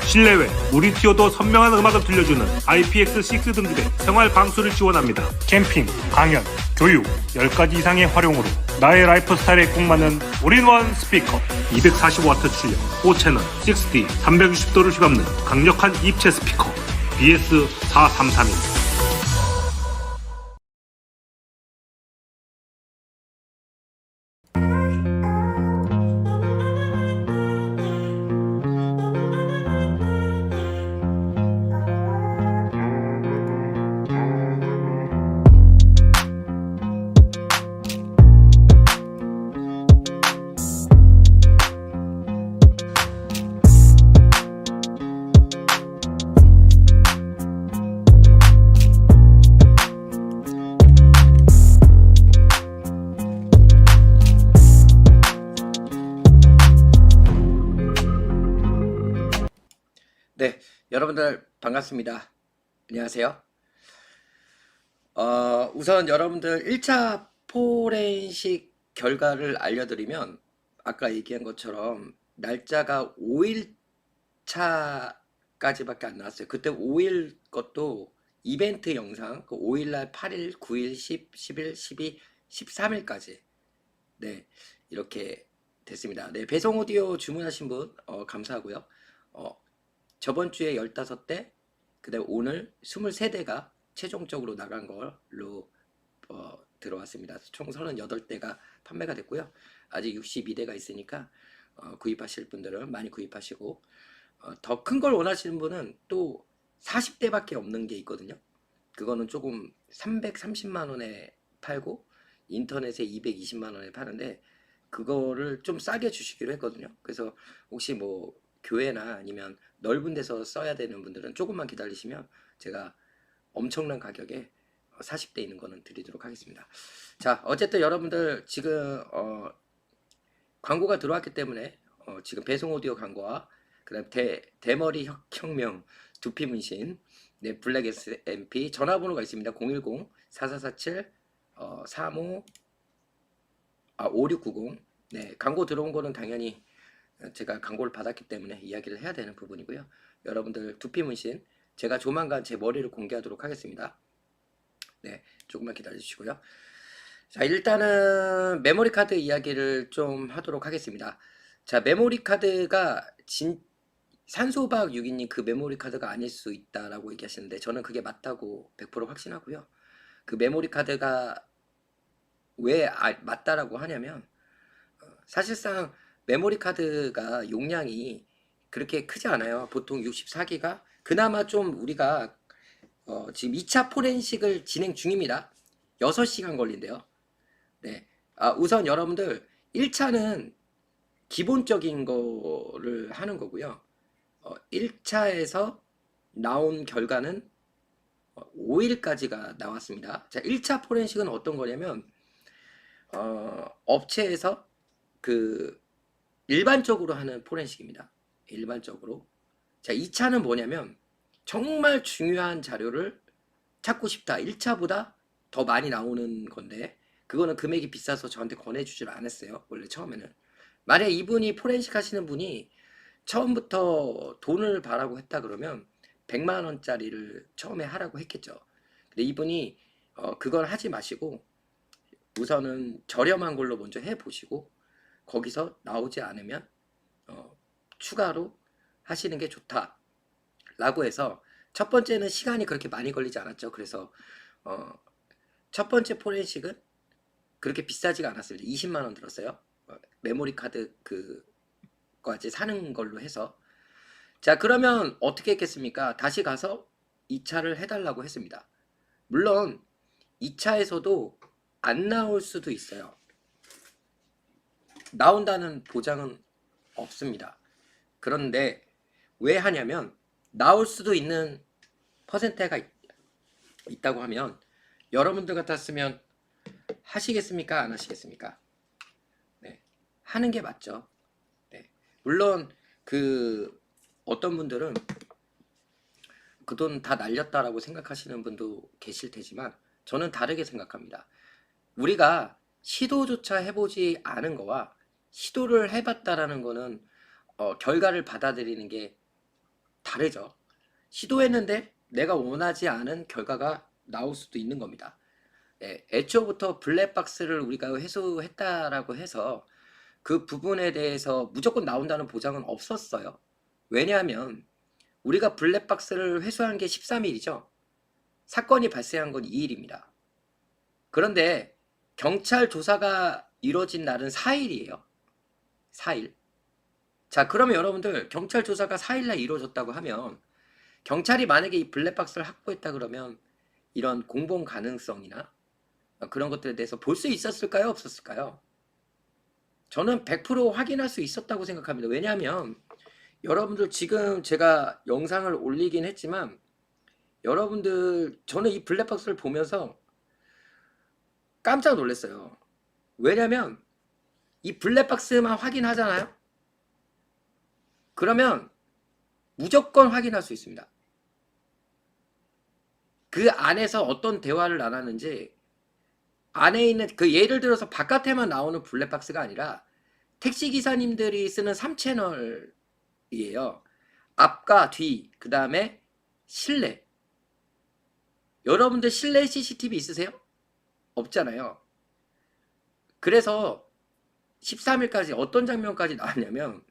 실내외, 물이 튀어도 선명한 음악을 들려주는 IPX6 등급의 생활 방수를 지원합니다. 캠핑, 강연, 교육, 10가지 이상의 활용으로 나의 라이프 스타일에 꼭 맞는 올인원 스피커 245W 출력 5채널 6D 360도를 휘감는 강력한 입체 스피커 BS4331. 네, 여러분들 반갑습니다. 안녕하세요. 우선 여러분들 1차 포렌식 결과를 알려드리면 아까 얘기한 것처럼 날짜가 5일차까지밖에 안 나왔어요. 그때 5일 것도 이벤트 영상, 그 5일날 8일, 9일, 10, 11, 12, 13일까지 네, 이렇게 됐습니다. 네, 배송 오디오 주문하신 분 감사하고요. 저번 주에 15대, 그 다음에 오늘 23대가 최종적으로 나간 걸로 들어왔습니다. 총 38대가 판매가 됐고요. 아직 62대가 있으니까 구입하실 분들은 많이 구입하시고 더 큰 걸 원하시는 분은 또 40대밖에 없는 게 있거든요. 그거는 조금 330만원에 팔고 인터넷에 220만원에 파는데 그거를 좀 싸게 주시기로 했거든요. 그래서 혹시 뭐 교회나 아니면 넓은 데서 써야 되는 분들은 조금만 기다리시면 제가 엄청난 가격에 40대 있는 거는 드리도록 하겠습니다. 자, 어쨌든 여러분들 지금 광고가 들어왔기 때문에 지금 배송 오디오 광고와 그다음 대머리 혁명 두피 문신 네, 블랙 SMP 전화번호가 있습니다. 010-4447 5690 네, 광고 들어온 거는 당연히 제가 광고를 받았기 때문에 이야기를 해야 되는 부분이고요. 여러분들 두피 문신 제가 조만간 제 머리를 공개하도록 하겠습니다. 네, 조금만 기다려 주시고요. 자, 일단은 메모리 카드 이야기를 좀 하도록 하겠습니다. 자, 메모리 카드가 산소박 6인님 그 메모리 카드가 아닐 수 있다라고 얘기하시는데 저는 그게 맞다고 100% 확신하고요. 그 메모리 카드가 왜 맞다라고 하냐면 사실상 메모리 카드가 용량이 그렇게 크지 않아요. 보통 64기가 그나마 좀 우리가 지금 2차 포렌식을 진행 중입니다. 6시간 걸린대요. 네. 우선 여러분들 1차는 기본적인 거를 하는 거고요. 1차에서 나온 결과는 5일까지가 나왔습니다. 자, 1차 포렌식은 어떤 거냐면 업체에서 그 일반적으로 하는 포렌식입니다. 일반적으로. 자, 2차는 뭐냐면 정말 중요한 자료를 찾고 싶다. 1차보다 더 많이 나오는 건데 그거는 금액이 비싸서 저한테 권해주질 않았어요. 원래 처음에는. 만약에 이분이 포렌식 하시는 분이 처음부터 돈을 바라고 했다 그러면 100만 원짜리를 처음에 하라고 했겠죠. 근데 이분이 그걸 하지 마시고 우선은 저렴한 걸로 먼저 해보시고 거기서 나오지 않으면 추가로 하시는 게 좋다 라고 해서 첫 번째는 시간이 그렇게 많이 걸리지 않았죠. 그래서 첫 번째 포렌식은 그렇게 비싸지가 않았습니다. 20만 원 들었어요. 메모리 카드 그까지 사는 걸로 해서. 자, 그러면 어떻게 했겠습니까? 다시 가서 2차를 해달라고 했습니다. 물론 2차에서도 안 나올 수도 있어요. 나온다는 보장은 없습니다. 그런데 왜 하냐면 나올 수도 있는 퍼센테가 있다고 하면 여러분들 같았으면 하시겠습니까? 안 하시겠습니까? 네, 하는 게 맞죠. 네, 물론 어떤 분들은 그 돈 다 날렸다라고 생각하시는 분도 계실 테지만 저는 다르게 생각합니다. 우리가 시도조차 해보지 않은 거와 시도를 해봤다라는 거는 결과를 받아들이는 게 다르죠. 시도했는데 내가 원하지 않은 결과가 나올 수도 있는 겁니다. 예, 애초부터 블랙박스를 우리가 회수했다라고 해서 그 부분에 대해서 무조건 나온다는 보장은 없었어요. 왜냐하면 우리가 블랙박스를 회수한 게 13일이죠. 사건이 발생한 건 2일입니다. 그런데 경찰 조사가 이루어진 날은 4일이에요. 4일. 자, 그러면 여러분들 경찰 조사가 4일날 이루어졌다고 하면 경찰이 만약에 이 블랙박스를 확보했다 그러면 이런 공범 가능성이나 그런 것들에 대해서 볼 수 있었을까요? 없었을까요? 저는 100% 확인할 수 있었다고 생각합니다. 왜냐하면 여러분들 지금 제가 영상을 올리긴 했지만 여러분들 저는 이 블랙박스를 보면서 깜짝 놀랐어요. 왜냐면 이 블랙박스만 확인하잖아요. 그러면 무조건 확인할 수 있습니다. 그 안에서 어떤 대화를 나눴는지 안에 있는 그 예를 들어서 바깥에만 나오는 블랙박스가 아니라 택시기사님들이 쓰는 3채널이에요. 앞과 뒤, 그 다음에 실내. 여러분들 실내 CCTV 있으세요? 없잖아요. 그래서 13일까지 어떤 장면까지 나왔냐면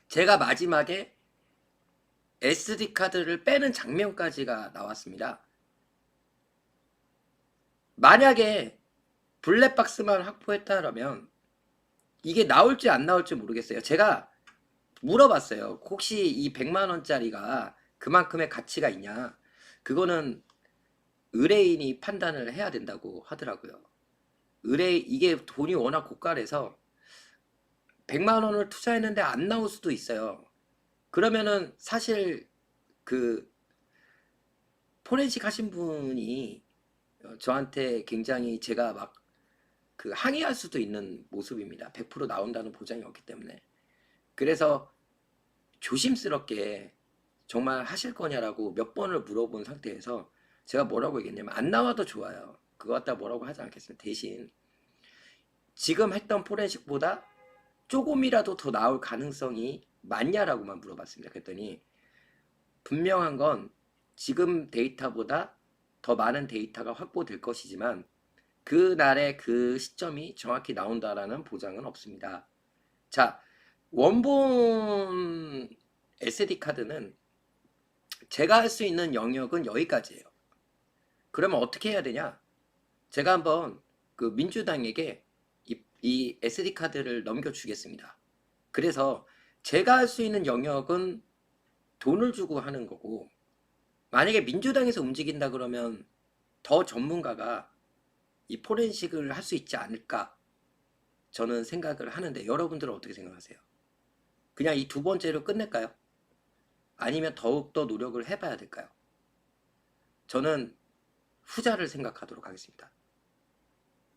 제가 마지막에 SD카드를 빼는 장면까지가 나왔습니다. 만약에 블랙박스만 확보했다면 이게 나올지 안 나올지 모르겠어요. 제가 물어봤어요. 혹시 이 100만 원짜리가 그만큼의 가치가 있냐? 그거는 의뢰인이 판단을 해야 된다고 하더라고요. 이게 돈이 워낙 고가라서 100만 원을 투자했는데 안 나올 수도 있어요. 그러면은 사실 그 포렌식 하신 분이 저한테 굉장히 제가 막 그 항의할 수도 있는 모습입니다. 100% 나온다는 보장이 없기 때문에. 그래서 조심스럽게 정말 하실 거냐라고 몇 번을 물어본 상태에서 제가 뭐라고 얘기했냐면 안 나와도 좋아요. 그거 갖다 뭐라고 하지 않겠습니다. 대신 지금 했던 포렌식보다 조금이라도 더 나올 가능성이 많냐라고만 물어봤습니다. 그랬더니 분명한 건 지금 데이터보다 더 많은 데이터가 확보될 것이지만 그날의 그 시점이 정확히 나온다라는 보장은 없습니다. 자, 원본 SD카드는 제가 할 수 있는 영역은 여기까지예요. 그러면 어떻게 해야 되냐? 제가 한번 그 민주당에게 이 SD카드를 넘겨주겠습니다. 그래서 제가 할 수 있는 영역은 돈을 주고 하는 거고 만약에 민주당에서 움직인다 그러면 더 전문가가 이 포렌식을 할 수 있지 않을까 저는 생각을 하는데 여러분들은 어떻게 생각하세요? 그냥 이 두 번째로 끝낼까요? 아니면 더욱더 노력을 해봐야 될까요? 저는 후자를 생각하도록 하겠습니다.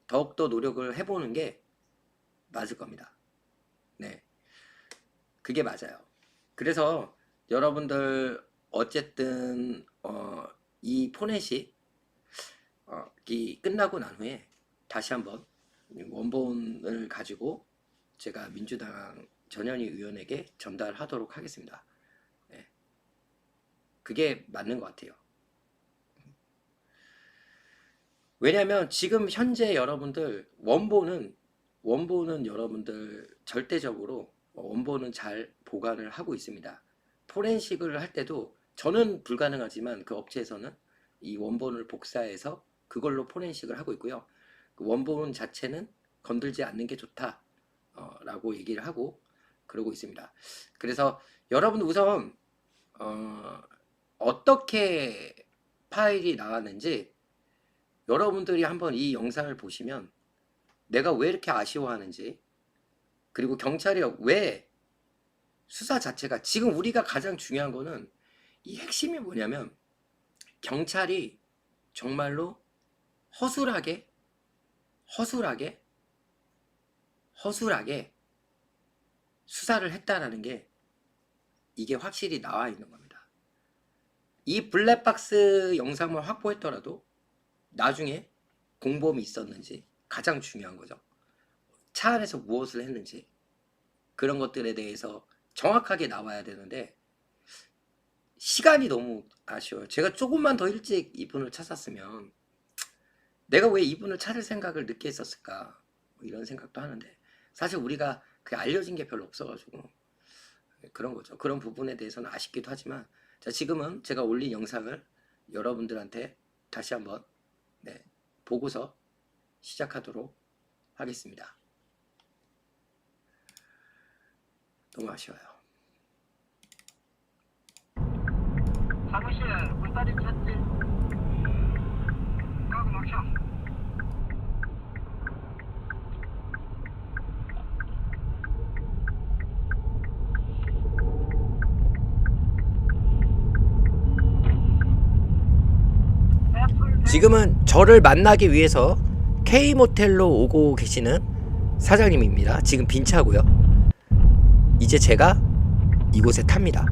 더욱더 노력을 해보는 게 맞을 겁니다. 네, 그게 맞아요. 그래서 여러분들 어쨌든 이 포렌식 이 끝나고 난 후에 다시 한번 원본을 가지고 제가 민주당 전현희 의원에게 전달하도록 하겠습니다. 네. 그게 맞는 것 같아요. 왜냐하면 지금 현재 여러분들 원본은 여러분들 절대적으로 원본은 잘 보관을 하고 있습니다. 포렌식을 할 때도 저는 불가능하지만 그 업체에서는 이 원본을 복사해서 그걸로 포렌식을 하고 있고요. 그 원본 자체는 건들지 않는 게 좋다 라고 얘기를 하고 그러고 있습니다. 그래서 여러분 우선 어떻게 파일이 나왔는지 여러분들이 한번 이 영상을 보시면 내가 왜 이렇게 아쉬워하는지 그리고 경찰이 왜 수사 자체가 지금 우리가 가장 중요한 거는 이 핵심이 뭐냐면 경찰이 정말로 허술하게 수사를 했다라는 게 이게 확실히 나와 있는 겁니다. 이 블랙박스 영상만 확보했더라도 나중에 공범이 있었는지 가장 중요한 거죠. 차 안에서 무엇을 했는지 그런 것들에 대해서 정확하게 나와야 되는데 시간이 너무 아쉬워요. 제가 조금만 더 일찍 이분을 찾았으면 내가 왜 이분을 찾을 생각을 늦게 했었을까 뭐 이런 생각도 하는데 사실 우리가 그게 알려진 게 별로 없어가지고 그런 거죠. 그런 부분에 대해서는 아쉽기도 하지만 자, 지금은 제가 올린 영상을 여러분들한테 다시 한번 보고서 시작하도록 하겠습니다. 너무 아쉬워요. 사무실 물다리 찾지? 가고 막혀. 지금은 저를 만나기 위해서 K모텔로 오고 계시는 사장님입니다. 지금 빈 차고요. 이제 제가 이곳에 탑니다.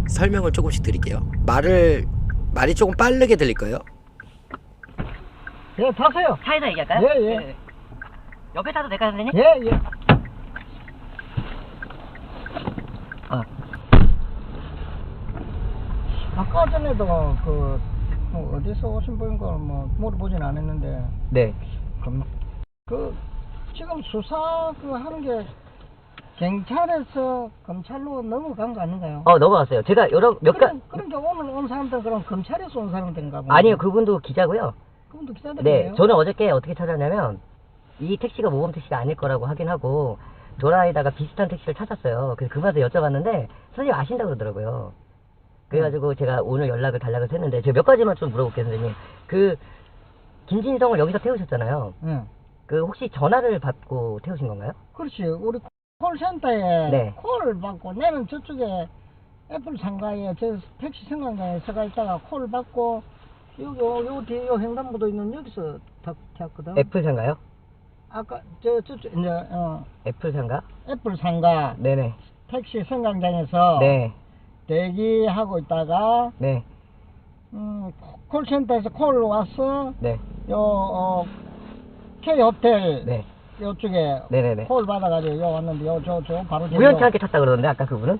설명을 조금씩 드릴게요. 말이 조금 빠르게 들릴 거예요. 예, 타세요. 차에서 얘기할까요? 예, 예. 옆에 타도 될까요, 선생님? 예, 예. 아까 전에도 뭐 어디서 오신 분인 걸 뭐 물어보진 않았는데 네. 지금 수사 하는 게 경찰에서 검찰로 넘어간 거 아닌가요? 넘어갔어요. 제가 그런데 오늘 온 사람들은 그럼 검찰에서 온 사람들인가 보네. 아니요, 그분도 기자고요. 그분도 기자들이에요? 네, 저는 어저께 어떻게 찾았냐면, 이 택시가 모범 택시가 아닐 거라고 확인하고, 도라에다가 비슷한 택시를 찾았어요. 그래서 그분한테 여쭤봤는데, 선생님 아신다고 그러더라고요. 그래가지고 제가 오늘 연락을 달라고 했는데, 제가 몇 가지만 좀 물어볼게요, 선생님. 김진성을 여기서 태우셨잖아요. 응. 혹시 전화를 받고 태우신 건가요? 그렇지. 우리 콜센터에 네. 콜을 받고 내는 저쪽에 애플 상가에 저 택시 승강장에 서가 있다가 콜을 받고 요 뒤에 요 횡단보도 있는 여기서 탔거든. 애플상가요? 아까 저쪽 이제 애플상가? 애플 상가 네네. 택시 승강장에서 네. 대기하고 있다가 네. 콜센터에서 콜 와서 네. K 호텔 네. 요쪽에 네네네. 콜 받아가지고 요 왔는데 저 바로 우연치 않게 탔다 그러는데 아까 그분은?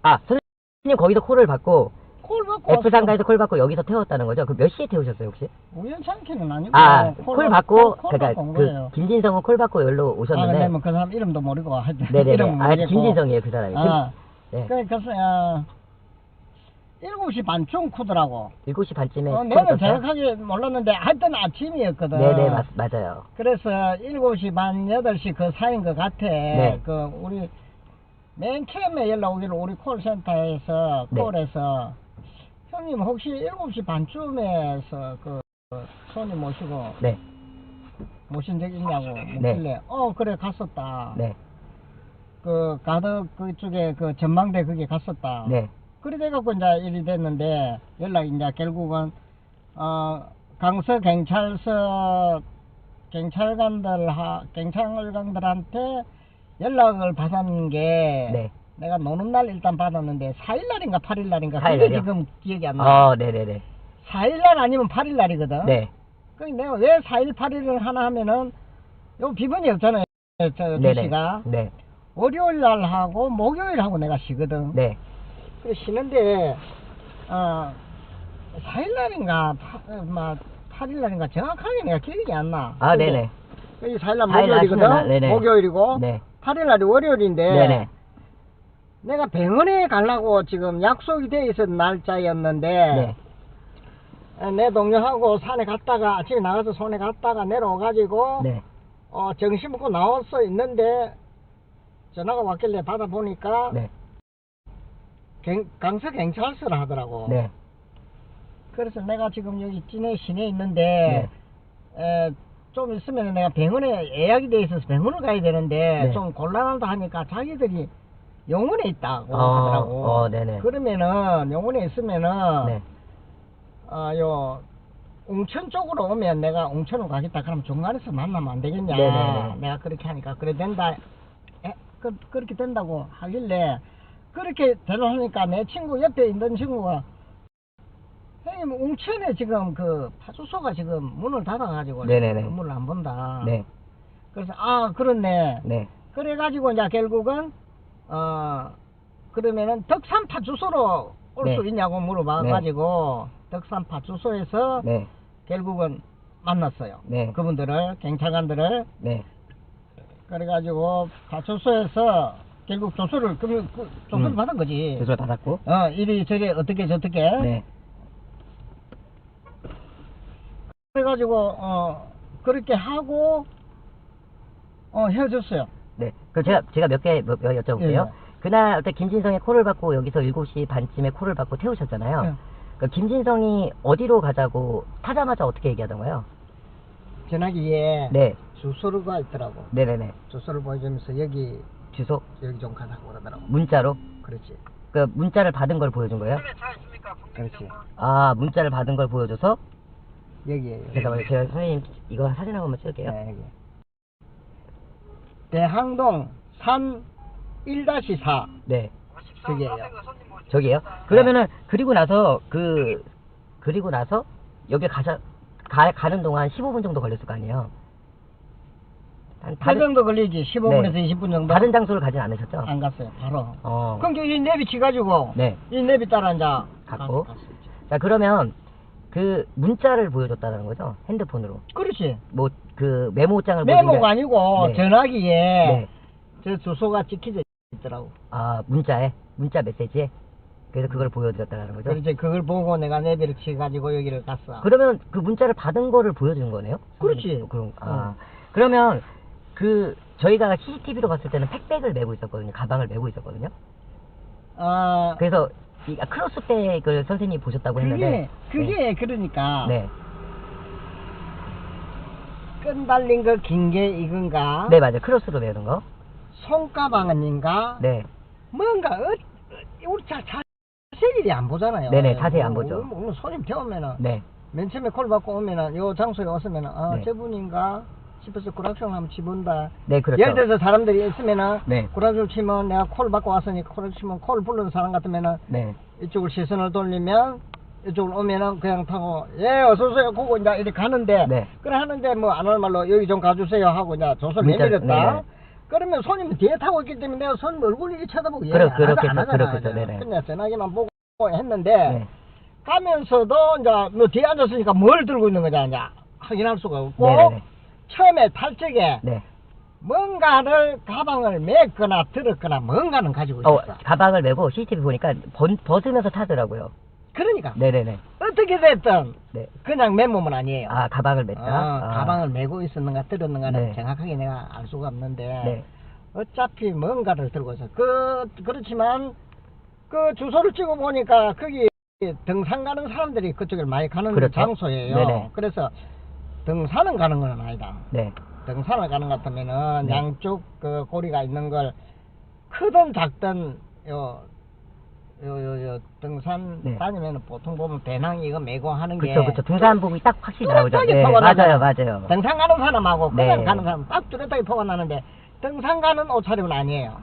선생님 거기서 콜을 받고 콜 받고 F상가에서 콜 받고 여기서 태웠다는 거죠? 몇 시에 태우셨어요 혹시? 우연치 않게는 아니고 콜 받고 그러니까 온 거예요. 김진성은 콜 받고 여기로 오셨는데 그러면 그 사람 이름도 모르고 하여튼 네네네. 이름 모르겠고 김진성이에요 그 사람이. 네. 그래서 7시 반쯤 쿠더라고. 7시 반쯤에 내가 정확하게 몰랐는데 하여튼 아침이었거든. 네네 맞아요. 그래서 7시 반 8시 그 사이인 것 같아. 네. 우리 맨 처음에 연락 오기를 우리 콜센터에서 네. 콜에서 형님 혹시 7시 반쯤에서 손님 모시고 네. 모신 적 있냐고 묻길래 네. 그래 갔었다. 네. 가덕 그쪽에 전망대 거기 갔었다. 네. 그래 돼갖고 이제 일이 됐는데 연락이 이제 결국은 강서 경찰서 경찰관들한테 연락을 받은 게 네. 내가 노는 날 일단 받았는데 4일날인가 8일날인가 4일 그게 날이요? 지금 기억이 안 나. 네네네. 4일날 아니면 8일날이거든. 네. 그럼 내가 왜 4일 8일을 하나 하면은 요 비번이 없잖아요. 네네. 시가 네. 월요일날 하고 목요일 하고 내가 쉬거든. 네. 그래 쉬는데 4일날인가 8일날인가 정확하게 내가 기억이 안 나. 네네. 4일날 4일 목요일이거든. 날, 네네. 목요일이고 네. 8일날이 월요일인데 네네. 내가 병원에 가려고 지금 약속이 돼 있었던 날짜였는데 네. 내 동료하고 산에 갔다가 아침에 나가서 산에 갔다가 내려와가지고 네. 정신 먹고 나와서 있는데 전화가 왔길래 받아보니까 네. 강서 경찰서를 하더라고. 네. 그래서 내가 지금 여기 시내에 있는데 좀 있으면 내가 병원에 예약이 돼 있어서 병원을 가야 되는데 네. 좀 곤란하다 하니까 자기들이 용원에 있다고 하더라고. 네네. 그러면은 용원에 있으면은 네. 요 웅천 쪽으로 오면 내가 웅천으로 가겠다. 그럼 중간에서 만나면 안 되겠냐. 네네네. 내가 그렇게 하니까 그래 된다. 그렇게 된다고 하길래 그렇게 대답하니까 내 친구 옆에 있는 친구가 형님 웅천에 지금 파주소가 지금 문을 닫아가지고 네네네. 문을 안 본다. 네. 그래서 그렇네. 네. 그래가지고 이제 결국은 그러면은 덕산파 주소로 올 네. 수 있냐고 물어봐가지고 덕산파 주소에서 네. 결국은 만났어요. 네. 그분들을 경찰관들을 네. 그래가지고 파출소에서 결국 조서를 조서를 받은 거지. 조서를 받았고. 이리저리 어떻게 저떻게. 네. 그래가지고 그렇게 하고 헤어졌어요. 네. 그럼 제가 몇 개 여쭤볼게요. 예. 그날 어때 김진성의 콜을 받고 여기서 7시 반쯤에 콜을 받고 태우셨잖아요. 예. 그 김진성이 어디로 가자고 타자마자 어떻게 얘기하던가요? 전화기에 네. 주소가 있더라고. 네네네. 주소를 보여주면서 여기 주소? 좀 가자고 그러더라고. 문자로? 그렇지. 그 문자를 받은 걸 보여준 거예요? 그렇지. 아, 문자를 받은 걸 보여줘서? 여기에요. 잠깐만요. 제가 선생님 이거 사진 한 번만 찍을게요. 네, 여기. 대항동 산 1-4 네. 저기에요. 저기요? 그러면은 그리고 나서 여기 가는 동안 15분 정도 걸렸을 거 아니에요? 그 정도 걸리지. 15분에서 20분 정도. 다른 장소를 가진 않으셨죠? 안 갔어요. 바로. 그럼 이 내비 치가지고 네. 이 내비 따라 이제 갔고. 갔었죠. 자, 그러면 그 문자를 보여줬다는 거죠? 핸드폰으로. 그렇지. 뭐 그 메모장을 보여준 게 메모가 아니고 네. 전화기에 네. 저 주소가 찍혀져 있더라고. 아, 문자 메시지에. 그래서 그걸 보여드렸다는 거죠? 그렇지. 그걸 보고 내가 내비를 치가지고 여기를 갔어. 그러면 그 문자를 받은 거를 보여준 거네요? 그렇지. 그러면 저희가 CCTV로 봤을 때는 팩백을 메고 있었거든요. 가방을 메고 있었거든요. 그래서 크로스백을 선생님이 보셨다고 했는데 그게 그러니까 네. 끈 달린 거 긴 게 이건가? 네, 맞아요. 크로스로 메는 거. 손가방인가? 네. 뭔가 우리 자세히 안 보잖아요. 네네, 자세히 안 보죠. 오늘 손님 태우면은 네. 맨 처음에 콜 받고 오면은 요 장소에 왔으면은 네. 저분인가 싶어서 구락션 한번 치본다. 네, 그렇죠. 예를 들어서 사람들이 있으면은 네. 구락션 치면 내가 콜 받고 왔으니까 콜을 치면 콜 부르는 사람 같으면은 네. 이쪽을 시선을 돌리면 이쪽으로 오면은 그냥 타고 어서오세요 그거 이제 이렇게 가는데 네. 그래 하는데 뭐 안 할 말로 여기 좀 가주세요 하고 이제 조서를 내밀었다. 네네. 그러면 손님이 뒤에 타고 있기 때문에 내가 손님 얼굴 이렇게 쳐다보고 그렇겠죠, 안 하잖아. 그렇겠죠, 네네. 그냥 전화기만 보고 했는데 네. 가면서도 이제 뭐 뒤에 앉았으니까 뭘 들고 있는 거냐 이제 확인할 수가 없고 네네네. 처음에 탈적에 네. 뭔가를 가방을 메거나 들었거나 뭔가는 가지고 있었어. 가방을 메고 CCTV 보니까 벗으면서 타더라고요. 그러니까 네네네. 어떻게 됐든 네. 그냥 맨몸은 아니에요. 아, 가방을 맸다? 가방을 메고 있었는가 들었는가는 네. 정확하게 내가 알 수가 없는데 네. 어차피 뭔가를 들고 있어. 그렇지만 그 주소를 찍어 보니까 거기 등산 가는 사람들이 그쪽을 많이 가는 그렇죠. 장소예요. 네네. 그래서 등산은 가는 건 아니다. 네. 등산을 가는 것 같으면은 네. 양쪽 그 고리가 있는 걸 크든 작든 요 등산 네. 다니면 보통 보면 배낭 이거 메고 하는 게 그쵸. 등산복이 딱 확실히 나오죠. 뚜렷하게 네, 표가 맞아요, 나잖아. 맞아요. 등산 가는 사람하고 그냥 네. 가는 사람 딱 뚜렷하게 표가 나는데 등산 가는 옷차림은 아니에요.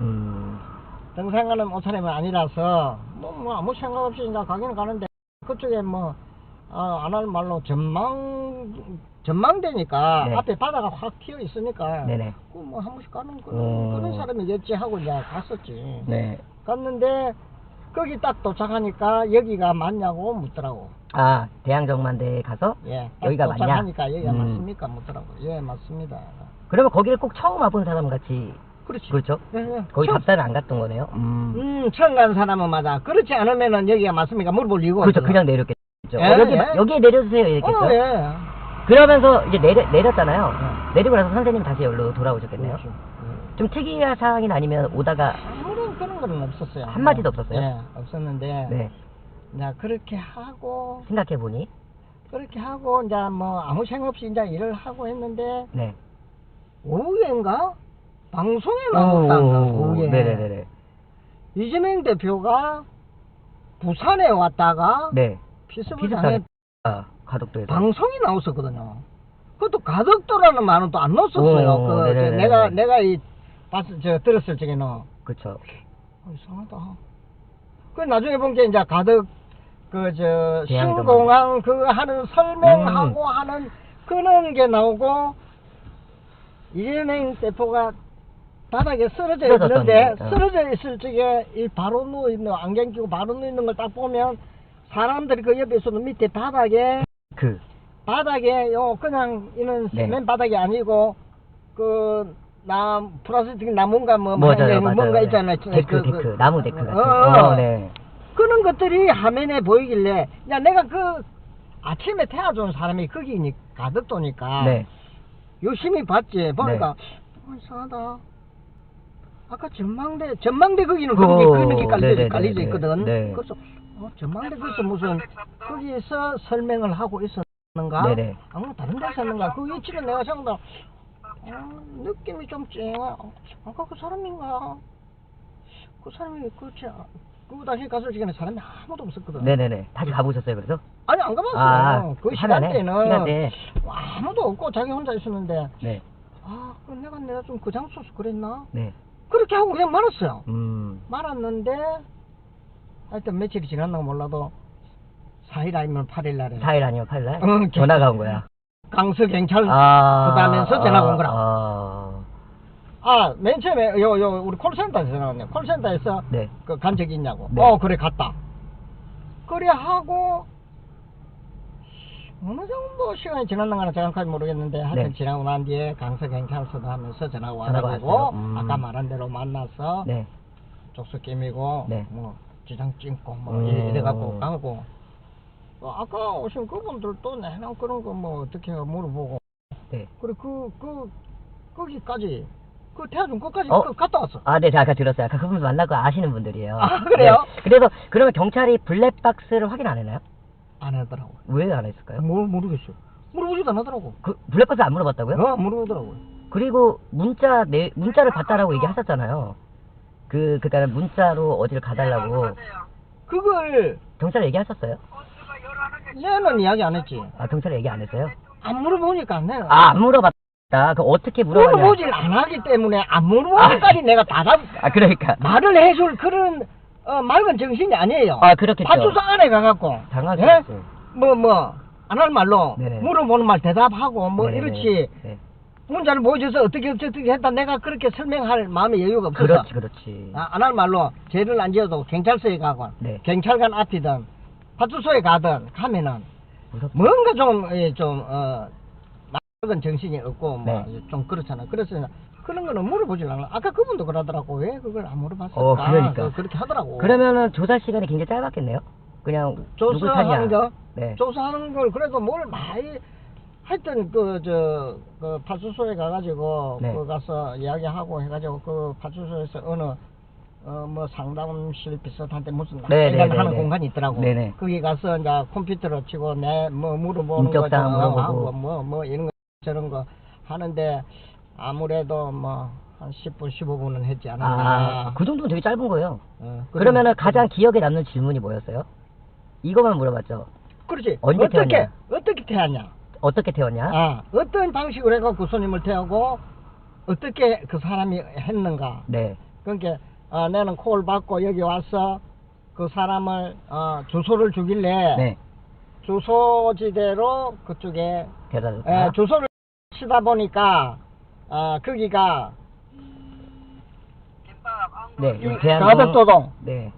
등산 가는 옷차림은 아니라서 뭐 아무 생각 없이 이제 가기는 가는데 그쪽에 뭐 안 할 말로 전망대니까 네. 앞에 바다가 확 튀어 있으니까 네네. 그 뭐 한 번씩 가는 그런 사람이겠지 하고 이제 갔었지. 네. 갔는데 거기 딱 도착하니까 여기가 맞냐고 묻더라고. 아, 대양정만대에 가서 예. 딱 여기가 맞냐? 도착하니까 여기가 맞습니까? 묻더라고. 예, 맞습니다. 그러면 거기를 꼭 처음 와본 사람 같이 그렇지. 그렇죠? 예. 거기 처음- 답사는 안 갔던 거네요. 처음 간 사람은 맞아. 그렇지 않으면은 여기가 맞습니까? 물어볼 이유가 그렇죠. 없어. 그냥 내렸겠죠. 예, 여기에 내려주세요 이랬겠죠. 예. 그러면서 이제 내렸잖아요. 내리고 나서 선생님 다시 여기로 돌아오셨겠네요. 그렇죠. 좀 특이한 상황이 아니면 오다가 아무런 그런 건 없었어요. 한마디도 없었어요? 예, 없었는데. 네. 나 그렇게 하고 생각해 보니 그렇게 하고 이제 뭐 아무 생각 없이 이제 일을 하고 했는데 네. 오후인가 방송에 나왔단가. 오후에. 네네네네. 이재명 대표가 부산에 왔다가 네. 피습을 가덕도에서. 방송이 나왔었거든요. 그것도 가덕도라는 말은 또 안 넣었었어요. 네네네네. 내가 들었을 적에는 그렇죠. 이상하다. 그 나중에 본 게 이제 가덕 대양정만. 신공항 그거 하는 설명하고 하는 그런 게 나오고 이재명 대표가 바닥에 쓰러져 쓰러졌던데, 있는데 어. 쓰러져 있을 적에 이 바로 누워 있는 안경 끼고 바로 누워 있는 걸 딱 보면 사람들이 그 옆에서는 밑에 바닥에 요 그냥 이런 네. 세면 바닥이 아니고 그 플라스틱 나무인가 뭐 맞아요, 뭔가 맞아요. 있잖아요. 데크, 나무 데크 같은. 네. 그런 것들이 화면에 보이길래 야 내가 그 아침에 태워준 사람이 거기 가덕도니까 네. 유심히 봤지. 보니까 이상하다. 아까 전망대 거기는 그런 게 깔려져 있거든. 네. 그래서 전망대 거기서 무슨 거기서 설명을 하고 있었는가? 네네. 아무 다른 데서 했는가? 그 위치는 내가 생각다 느낌이 좀 쨍해. 아까 그 사람인가? 그 사람이 그 다시 갔을 적에는 사람이 아무도 없었거든. 네네네. 다시 가보셨어요, 그래서? 아니 안 가봤어. 아, 그 화면에? 시간대는 시간대에? 아무도 없고 자기 혼자 있었는데 네. 내가 좀 그 장소에서 그랬나? 네. 그렇게 하고 그냥 말았어요. 말았는데 하여튼 며칠이 지났나 몰라도 4일 아니면 8일 날에 4일 아니면 8일 날? 응, 전화가 온 거야. 강서 경찰 부다면서 전화가 온 거라. 맨 처음에 우리 콜센터에서 전화 왔네. 콜센터에서 네. 간 적이 있냐고. 네. 그래 갔다. 그래 하고 어느 정도 시간이 지났는가는 정확하게 모르겠는데 하여튼 네. 지나고 난 뒤에 강서 경찰서도 하면서 전화가 전화가 와가지고 왔어요. 아까 말한 대로 만나서 네. 족수 끼미고 네. 뭐 지장 찍고 뭐 이래갖고 가고 아까 오신 그분들도 내랑 그런 거 뭐 어떻게 물어보고 네. 그래 거기까지 그 태아중 끝까지 갔다 왔어. 네, 제가 아까 들었어요. 아까 그분 만나고 아시는 분들이에요. 그래요? 네. 그래서 그러면 경찰이 블랙박스를 확인 안 했나요? 안 하더라고. 왜 안 했을까요? 모르겠어. 물어보지도 안 하더라고. 그 블랙박스 안 물어봤다고요? 물어보더라고. 그리고 문자를 받다라고 얘기하셨잖아요. 그니까 문자로 어디를 가달라고. 그걸 경찰에 얘기하셨어요? 얘는 이야기 안 했지. 경찰에 얘기 안 했어요? 안 물어보니까 내가. 안 물어봤다. 그 어떻게 물어봤냐? 물어보질 안 하기 때문에 안 물어보기까지 내가 그러니까. 말을 해줄 그런 맑은 정신이 아니에요. 그렇겠죠. 파출소 안에 가갖고. 당황했어요. 안 할 말로 네네. 물어보는 말 대답하고 네네네. 이렇지. 네. 문자를 보여줘서 어떻게 했다 내가 그렇게 설명할 마음의 여유가 없어서. 그렇지. 안 할 말로 죄를 안 지어도 경찰서에 가고 네. 경찰관 앞이든 파출소에 가면은 무섭죠. 뭔가 좀 맑은 정신이 없고 네. 좀 그렇잖아. 그래서 그런 거는 물어보질 않아. 아까 그분도 그러더라고. 왜 그걸 안 물어봤을까? 그러니까. 그렇게 하더라고. 그러면은 조사 시간이 굉장히 짧았겠네요? 그냥 누구 조사하는 탔냐? 거, 네. 조사하는 걸 그래도 뭘 많이 하여튼 그 파출소에 가가지고 네. 가서 이야기하고 해가지고 그 파출소에서 어느 뭐 상담실 비슷한데 무슨 하는 공간이 있더라고. 네네. 거기 가서 이제 컴퓨터로 치고 뭐 물어보는 거 인적사항 물어보고. 하고 뭐 이런 거 저런 거 하는데 아무래도 뭐 한 10분 15분은 했지 않았나. 그 정도면 되게 짧은 거예요. 그러면 그러면은 가장 기억에 남는 질문이 뭐였어요? 이거만 물어봤죠. 그렇지. 언제 태웠냐? 어떻게 태웠냐? 어떻게 태웠냐? 어떤 방식으로 해서 그 손님을 태우고 어떻게 그 사람이 했는가. 네. 그러니까 나는 콜 받고 여기 와서 그 사람을 주소를 주길래 네. 주소지대로 그쪽에 대답. 주소를 치다 보니까 거기가 네. 가덕도동. 네.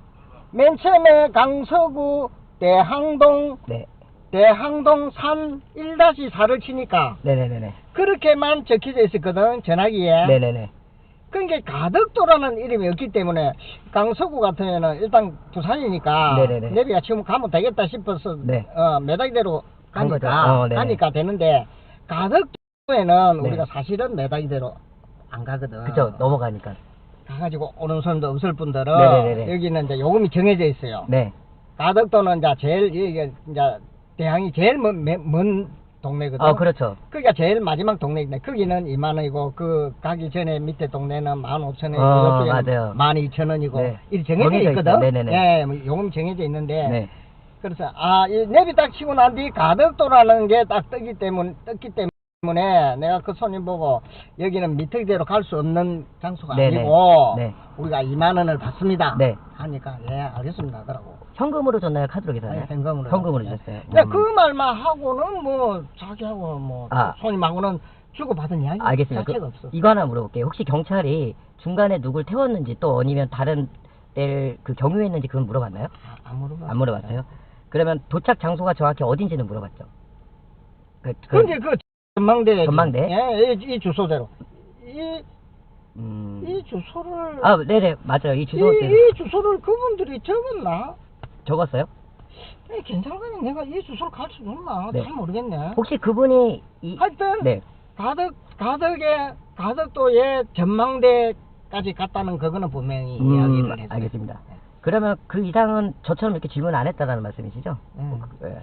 맨 처음에 강서구 대항동 네. 대항동 산 1-4를 치니까 네네네네. 그렇게만 적혀져 있었거든 전화기에. 네네네. 그러니까 가덕도라는 이름이 없기 때문에 강서구 같으면은 일단 부산이니까 네네네. 내비가 지금 가면 되겠다 싶어서 네. 메다기대로 간 거죠. 네네. 가니까 되는데 가덕도에는 네. 우리가 사실은 메다기대로 안 가거든. 그쵸. 넘어가니까. 가가지고 오는 사람도 없을 뿐더러 네네네네. 여기는 이제 요금이 정해져 있어요. 네. 가덕도는 이제 제일 이게 이제 대항이 제일 먼 동네거든. 그렇죠. 그러니까 제일 마지막 동네인데 거기는 2만 원이고 그 가기 전에 밑에 동네는 15,000원이고 맞아요. 12,000원이고 네. 이렇게 정해져 정해져 있거든. 있어요. 네네네. 예, 뭐 요금이 정해져 있는데 네. 그래서 이 내비 딱 치고 난 뒤 가덕도라는 게 딱 떴기 때문에 내가 그 손님 보고 여기는 미터기대로 갈 수 없는 장소가 네네. 아니고 네. 우리가 2만 원을 받습니다. 네. 하니까 알겠습니다 하더라고. 현금으로 줬나요? 카드로 계산해요? 현금으로. 현금으로 줬어요. 그 말만 하고는 뭐 자기하고 뭐 손님하고는 주고받은 이야기 알겠습니다. 자체가 없어. 이거 하나 물어볼게요. 혹시 경찰이 중간에 누굴 태웠는지 또 아니면 다른 데를 그 경유했는지 그건 물어봤나요? 안 물어봐. 안 물어봤어요? 그러면 도착 장소가 정확히 어딘지는 물어봤죠? 근데 그 전망대. 전망대? 예, 이 주소대로. 음... 이 주소를. 아, 네네, 맞아요. 이 주소 이 주소를 그분들이 적었나? 적었어요? 괜찮으면 내가 이 주소를 가르쳐 줬나? 네. 잘 모르겠네. 혹시 그분이 하여튼 네. 가덕도의 전망대까지 갔다는 그거는 분명히 이야기를 했어요. 알겠습니다. 그러면 그 이상은 저처럼 이렇게 질문 안 했다는 말씀이시죠? 네.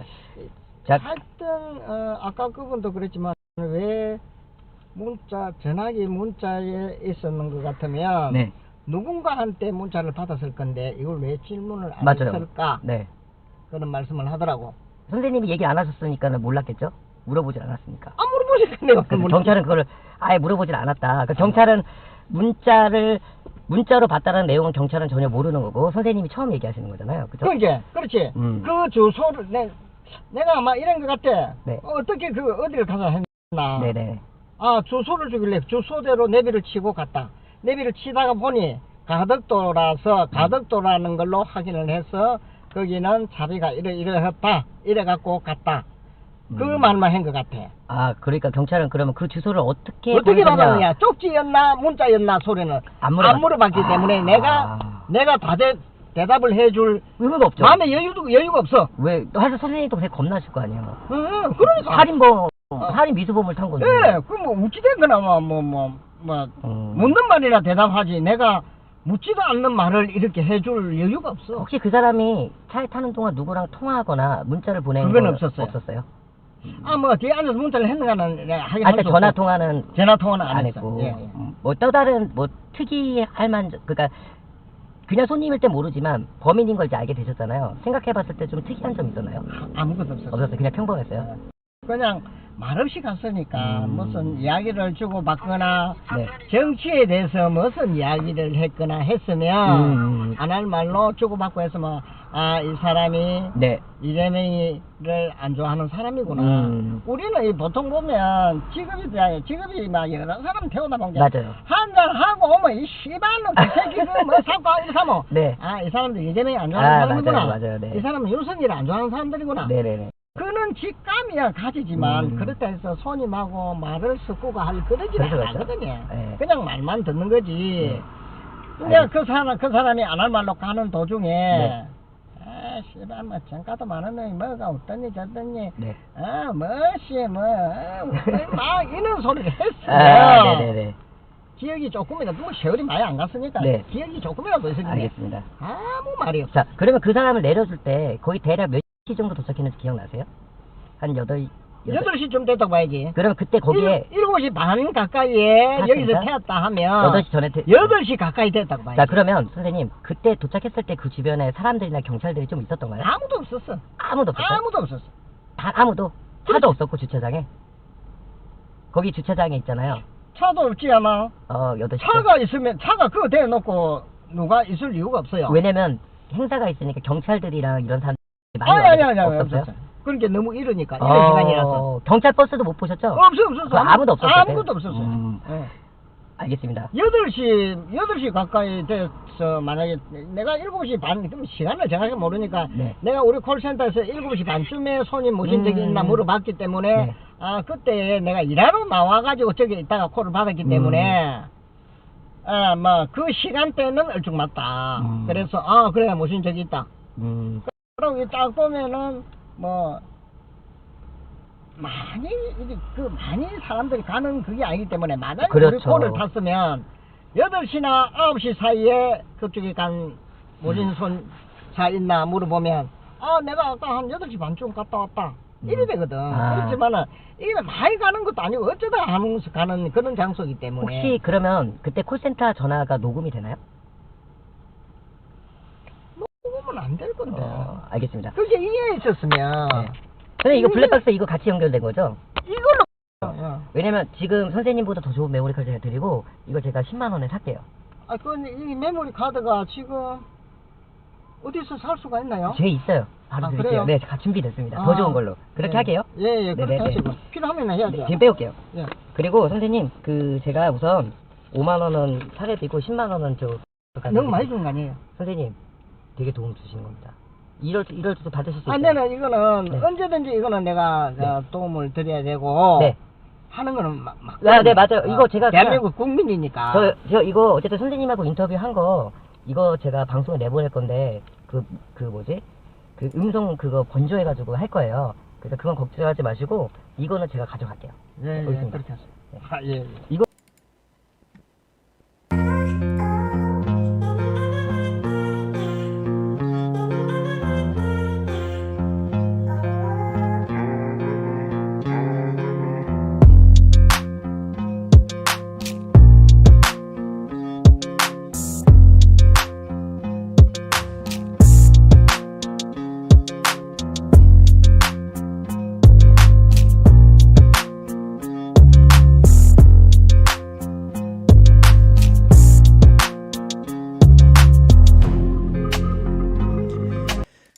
자, 하여튼 아까 그분도 그랬지만 왜 전화기 문자에 있었는 것 같으면 네. 누군가한테 문자를 받았을 건데 이걸 왜 질문을 안 맞아요. 했을까? 네. 그런 말씀을 하더라고. 선생님이 얘기 안 하셨으니까는 몰랐겠죠? 물어보질 않았으니까. 안 물어보니까 내가 그래서 경찰은 그걸 아예 물어보질 않았다. 그 경찰은 문자로 봤다는 내용은 경찰은 전혀 모르는 거고 선생님이 처음 얘기하시는 거잖아요. 그죠? 그러니까 그렇지. 그 주소를 내가 아마 이런 것 같아. 네. 어떻게 그 어디를 가서 했나? 네네. 아 주소를 주길래 주소대로 내비를 치고 갔다. 내비를 치다가 보니 가덕도라는 걸로 확인을 해서 거기는 차비가 이래 갖고 갔다. 그 말만 한 것 같아. 아, 그러니까 경찰은 그러면 그 주소를 어떻게 받았느냐? 쪽지였나 문자였나 소리는 안 물어봤기 때문에 내가 다 대답을 해줄 의무가 없죠. 마음에 여유가 없어. 왜? 사실 선생님도 되게 겁나실 거 아니에요. 그러니까 살인 미수범을 탄 건데. 예, 그럼 뭐 우찌된 거나 묻는 말이나 대답하지. 내가 묻지도 않는 말을 이렇게 해줄 여유가 없어. 혹시 그 사람이 차에 타는 동안 누구랑 통화하거나 문자를 보내는 그건 건 없었어요. 뒤에 앉아서 문자를 했는가는 내가 하긴 아까 전화 통화는 안 했고. 예. 뭐 또 다른 뭐 특이할 만 그러니까 그냥 손님일 때 모르지만 범인인 걸 이제 알게 되셨잖아요. 생각해봤을 때 좀 특이한 점 있었나요? 아무것도 없었어요. 없었어요. 그냥 평범했어요. 그냥 말없이 갔으니까 무슨 이야기를 주고받거나 네. 정치에 대해서 무슨 이야기를 했거나 했으면 안 할 말로 주고받고 해서 이 사람이 네. 이재명이를 안 좋아하는 사람이구나. 우리는 보통 보면 직업이 막 여러 사람 태우다 보니까 맞아요. 한잔 하고 오면 이 씨발놈 그 새끼 뭐 사고 이렇게 하면 네. 이 사람들 이재명이 안 좋아하는 사람이구나. 맞아요. 네. 이 사람은 윤석열을 안 좋아하는 사람들이구나. 네네네. 그는 직감이야 가지지만 그렇다 해서 손님하고 말을 섞고 그러지 않거든요. 네. 그냥 말만 듣는 거지. 네. 근데 그 사람이 안 할 말로 가는 도중에 네. 씨발 정가도 많은 놈이 뭐가 어떠니 저떠니 네. 막 이런 소리를 했어요. 네네네. 기억이 조금이라도 세월이 많이 안 갔으니까 네. 기억이 조금이라도 있었는데 알겠습니다. 아무 말이 없어. 자, 그러면 그 사람을 내려줄 때 거의 대략 몇 시 정도 도착했는지 기억나세요? 한 8시쯤 됐다고 봐야지. 그러면 그때 거기에 7시 반 가까이에 탔습니까? 여기서 태웠다 하면 8시 전에 8시 가까이 됐다고 봐야지. 자, 그러면 선생님 그때 도착했을 때 그 주변에 사람들이나 경찰들이 좀 있었던가요? 아무도 없었어. 아무도 없었어요? 아무도 없었어. 단 아무도? 차도 없었고 주차장에? 거기 주차장에 있잖아요. 차도 없지 아마. 8시 차가 있으면 차가 그거 대놓고 누가 있을 이유가 없어요. 왜냐면 행사가 있으니까 경찰들이랑 이런 사람들이 아니 없었어요? 없었어요. 그러니까 너무 이러니까 이런 시간이라서. 경찰 버스도 못 보셨죠? 없었어. 아무도 없었어요? 아무것도 없었어요. 예. 알겠습니다. 8시 가까이 돼서 만약에 내가 7시 반, 그럼 시간을 정확히 모르니까 네. 내가 우리 콜센터에서 7시 반쯤에 손님 모신 적이 있나 물어봤기 때문에 네. 그때 내가 일하러 나와가지고 저기 있다가 콜을 받았기 때문에 그 시간대는 얼쭉 맞다. 그래서 그래 모신 적이 있다. 그러고 딱 보면은 많이 사람들이 가는 그게 아니기 때문에 만약에 그렇죠. 우리 콜을 탔으면 8시나 9시 사이에 그쪽에 간 모신손차 있나 물어보면 내가 아까 한 8시 반쯤 갔다 왔다 이래 되거든. 그렇지만은 이게 많이 가는 것도 아니고 어쩌다 하면서 가는 그런 장소이기 때문에. 혹시 그러면 그때 콜센터 전화가 녹음이 되나요? 녹음은 안 될 건데. 알겠습니다. 그게 이게 있었으면. 네. 선생님 이거 블랙박스 이거 같이 연결된 거죠? 이걸로. 왜냐면 지금 선생님보다 더 좋은 메모리 카드 제가 드리고 이거 제가 10만 원에 살게요. 이 메모리 카드가 지금 어디서 살 수가 있나요? 제 있어요. 바로 아, 드릴게요. 그래요? 네, 다 준비됐습니다. 아, 더 좋은 걸로. 그렇게 네. 할게요. 예, 그렇게 네네네. 하시고 필요하면 해야죠. 네, 지금 빼올게요. 예. 그리고 선생님, 제가 우선 5만 원은 사례비고 10만 원은 너무 많이 준 거 아니에요? 선생님, 되게 도움 주시는 겁니다. 이럴 때도 받으실 수 아, 있어요. 내는 이거는 네. 언제든지 이거는 내가 네. 도움을 드려야 되고 네. 하는 거는 막 아, 네, 맞아요. 이거 제가 대한민국 국민이니까. 저 이거 어쨌든 선생님하고 인터뷰한 거 이거 제가 방송에 내보낼 건데 뭐지? 그 음성 그거 번조해가지고 할 거예요. 그래서 그건 걱정하지 마시고 이거는 제가 가져갈게요. 예, 여기 예, 있습니다. 그렇게 하세요. 네. 아, 예, 예. 이거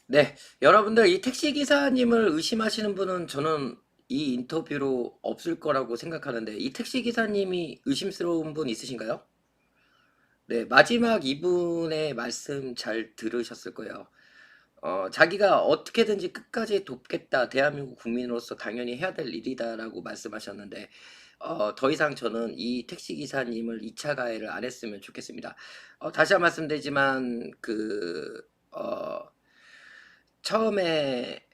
네, 여러분들 이 택시 기사님을 의심하시는 분은 저는 이 인터뷰로 없을 거라고 생각하는데 이 택시 기사님이 의심스러운 분 있으신가요? 네, 마지막 이분의 말씀 잘 들으셨을 거예요. 자기가 어떻게든지 끝까지 돕겠다. 대한민국 국민으로서 당연히 해야 될 일이다라고 말씀하셨는데 더 이상 저는 이 택시 기사님을 2차 가해를 안 했으면 좋겠습니다. 다시 한 번 말씀드리지만 처음에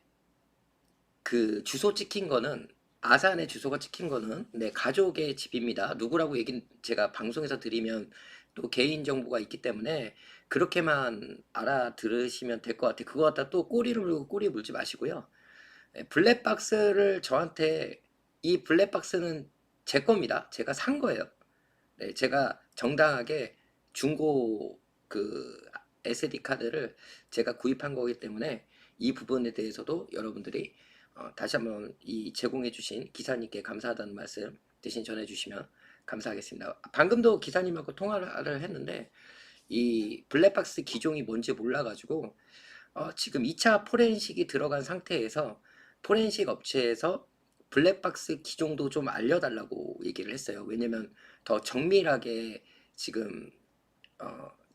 그 주소 찍힌 거는 아산에 주소가 찍힌 거는 내 가족의 집입니다. 누구라고 얘기는 제가 방송에서 드리면 또 개인 정보가 있기 때문에 그렇게만 알아들으시면 될 것 같아요. 그거 갖다 또 꼬리를 물고 꼬리 물지 마시고요. 블랙박스를 저한테 이 블랙박스는 제 겁니다. 제가 산 거예요. 네, 제가 정당하게 중고 그 SD 카드를 제가 구입한 거기 때문에 이 부분에 대해서도 여러분들이 다시 한번 이 제공해 주신 기사님께 감사하다는 말씀 대신 전해 주시면 감사하겠습니다. 방금도 기사님하고 통화를 했는데 이 블랙박스 기종이 뭔지 몰라가지고 지금 2차 포렌식이 들어간 상태에서 포렌식 업체에서 블랙박스 기종도 좀 알려달라고 얘기를 했어요. 왜냐면 더 정밀하게 지금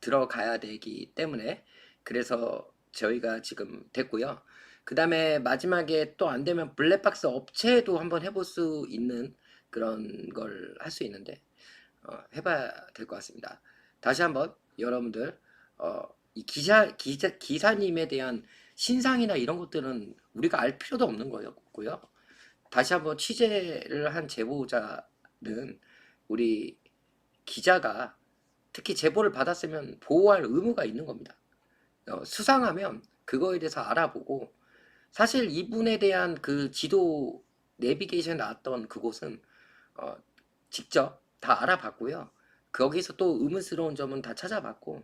들어가야 되기 때문에 그래서 저희가 지금 됐고요. 그 다음에 마지막에 또 안 되면 블랙박스 업체도 한번 해볼 수 있는 그런 걸 할 수 있는데 해봐야 될 것 같습니다. 다시 한번 여러분들 이 기사님에 대한 신상이나 이런 것들은 우리가 알 필요도 없는 거였고요. 다시 한번 취재를 한 제보자는 우리 기자가 특히 제보를 받았으면 보호할 의무가 있는 겁니다. 수상하면 그거에 대해서 알아보고 사실 이분에 대한 그 지도 내비게이션에 나왔던 그곳은 직접 다 알아봤고요. 거기서 또 의문스러운 점은 다 찾아봤고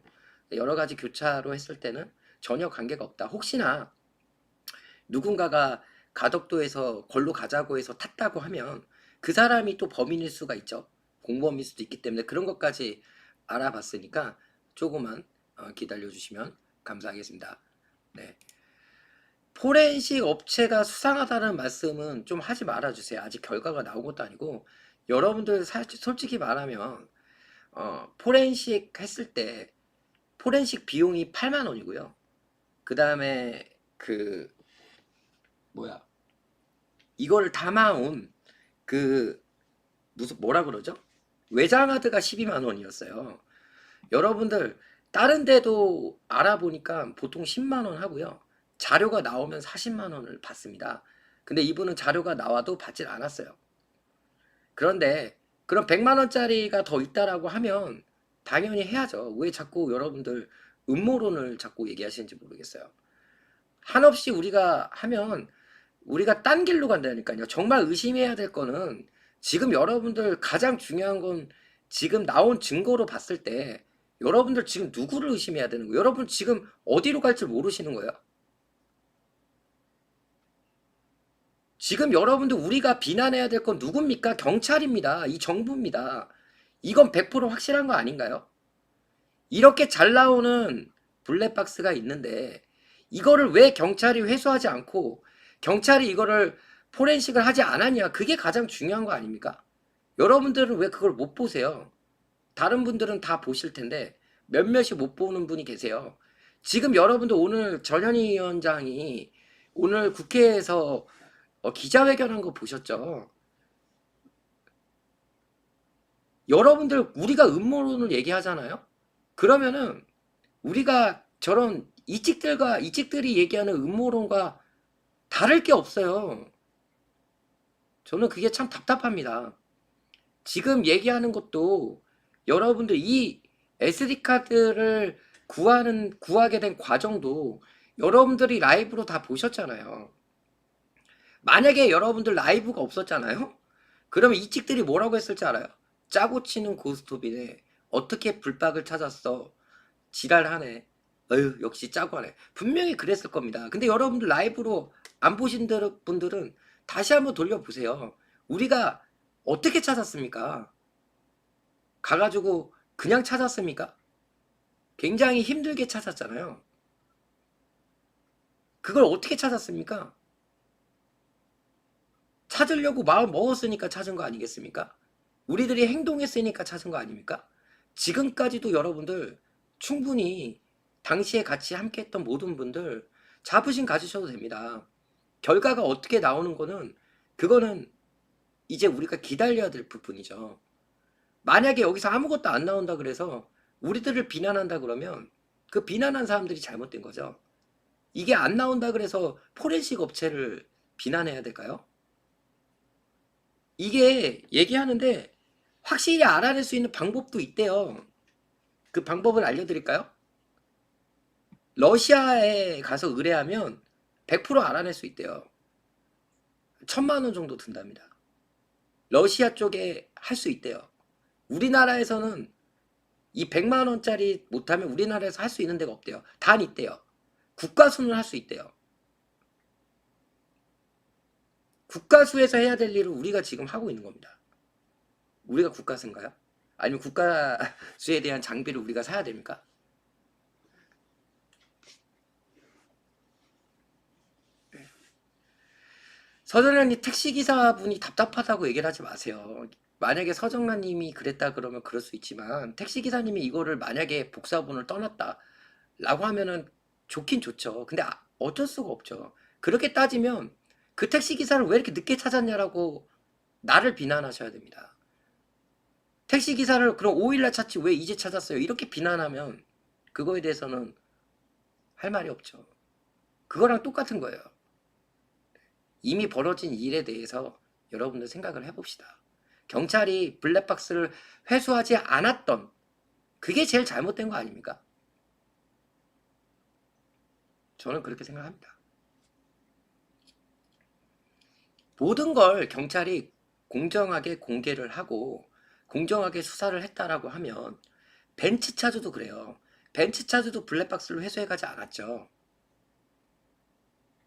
여러 가지 교차로 했을 때는 전혀 관계가 없다. 혹시나 누군가가 가덕도에서 걸로 가자고 해서 탔다고 하면 그 사람이 또 범인일 수가 있죠. 공범일 수도 있기 때문에 그런 것까지 알아봤으니까 조금만 기다려 주시면 감사하겠습니다. 네. 포렌식 업체가 수상하다는 말씀은 좀 하지 말아 주세요. 아직 결과가 나온 것도 아니고 여러분들 솔직히 말하면 포렌식 했을 때 포렌식 비용이 8만 원이고요. 그 다음에 이거를 담아온 무슨 뭐라 그러죠? 외장하드가 12만 원이었어요. 여러분들 다른 데도 알아보니까 보통 10만 원 하고요. 자료가 나오면 40만 원을 받습니다. 근데 이분은 자료가 나와도 받질 않았어요. 그런데 그럼 100만 원짜리가 더 있다라고 하면 당연히 해야죠. 왜 자꾸 여러분들 음모론을 자꾸 얘기하시는지 모르겠어요. 한없이 우리가 하면 우리가 딴 길로 간다니까요. 정말 의심해야 될 거는 지금 여러분들 가장 중요한 건 지금 나온 증거로 봤을 때 여러분들 지금 누구를 의심해야 되는 거예요? 여러분 지금 어디로 갈지 모르시는 거예요? 지금 여러분들 우리가 비난해야 될 건 누굽니까? 경찰입니다. 이 정부입니다. 이건 100% 확실한 거 아닌가요? 이렇게 잘 나오는 블랙박스가 있는데 이거를 왜 경찰이 회수하지 않고 경찰이 이거를 포렌식을 하지 않았냐? 그게 가장 중요한 거 아닙니까? 여러분들은 왜 그걸 못 보세요? 다른 분들은 다 보실 텐데 몇몇이 못 보는 분이 계세요. 지금 여러분들 오늘 전현희 위원장이 오늘 국회에서 기자회견한 거 보셨죠? 여러분들 우리가 음모론을 얘기하잖아요. 그러면은 우리가 저런 이직들이 얘기하는 음모론과 다를 게 없어요. 저는 그게 참 답답합니다. 지금 얘기하는 것도 여러분들 이 SD카드를 구하게 된 과정도 여러분들이 라이브로 다 보셨잖아요. 만약에 여러분들 라이브가 없었잖아요. 그러면 이 찍들이 뭐라고 했을지 알아요? 짜고 치는 고스톱이네. 어떻게 불박을 찾았어? 지랄하네. 어휴, 역시 짜고 하네. 분명히 그랬을 겁니다. 근데 여러분들 라이브로 안 보신 분들은 다시 한번 돌려보세요. 우리가 어떻게 찾았습니까? 가가지고 그냥 찾았습니까? 굉장히 힘들게 찾았잖아요. 그걸 어떻게 찾았습니까? 찾으려고 마음 먹었으니까 찾은 거 아니겠습니까? 우리들이 행동했으니까 찾은 거 아닙니까? 지금까지도 여러분들 충분히 당시에 같이 함께했던 모든 분들 자부심 가지셔도 됩니다. 결과가 어떻게 나오는 거는 그거는 이제 우리가 기다려야 될 부분이죠. 만약에 여기서 아무것도 안 나온다 그래서 우리들을 비난한다 그러면 그 비난한 사람들이 잘못된 거죠. 이게 안 나온다 그래서 포렌식 업체를 비난해야 될까요? 이게 얘기하는데 확실히 알아낼 수 있는 방법도 있대요. 그 방법을 알려드릴까요? 러시아에 가서 의뢰하면 100% 알아낼 수 있대요. 1000만 원 정도 든답니다. 러시아 쪽에 할 수 있대요. 우리나라에서는 이 100만 원짜리 못하면 우리나라에서 할 수 있는 데가 없대요. 단 있대요. 국가수는 할 수 있대요. 국가수에서 해야 될 일을 우리가 지금 하고 있는 겁니다. 우리가 국가수인가요? 아니면 국가수에 대한 장비를 우리가 사야 됩니까? 서정란님 택시기사분이 답답하다고 얘기를 하지 마세요. 만약에 서정란님이 그랬다 그러면 그럴 수 있지만 택시기사님이 이거를 만약에 복사본을 떠났다 라고 하면은 좋긴 좋죠. 근데 어쩔 수가 없죠. 그렇게 따지면 그 택시기사를 왜 이렇게 늦게 찾았냐라고 나를 비난하셔야 됩니다. 택시기사를 그럼 5일날 찾지 왜 이제 찾았어요? 이렇게 비난하면 그거에 대해서는 할 말이 없죠. 그거랑 똑같은 거예요. 이미 벌어진 일에 대해서 여러분들 생각을 해봅시다. 경찰이 블랙박스를 회수하지 않았던 그게 제일 잘못된 거 아닙니까? 저는 그렇게 생각합니다. 모든 걸 경찰이 공정하게 공개를 하고 공정하게 수사를 했다라고 하면 벤츠차주도 그래요. 벤츠차주도 블랙박스를 회수해가지 않았죠.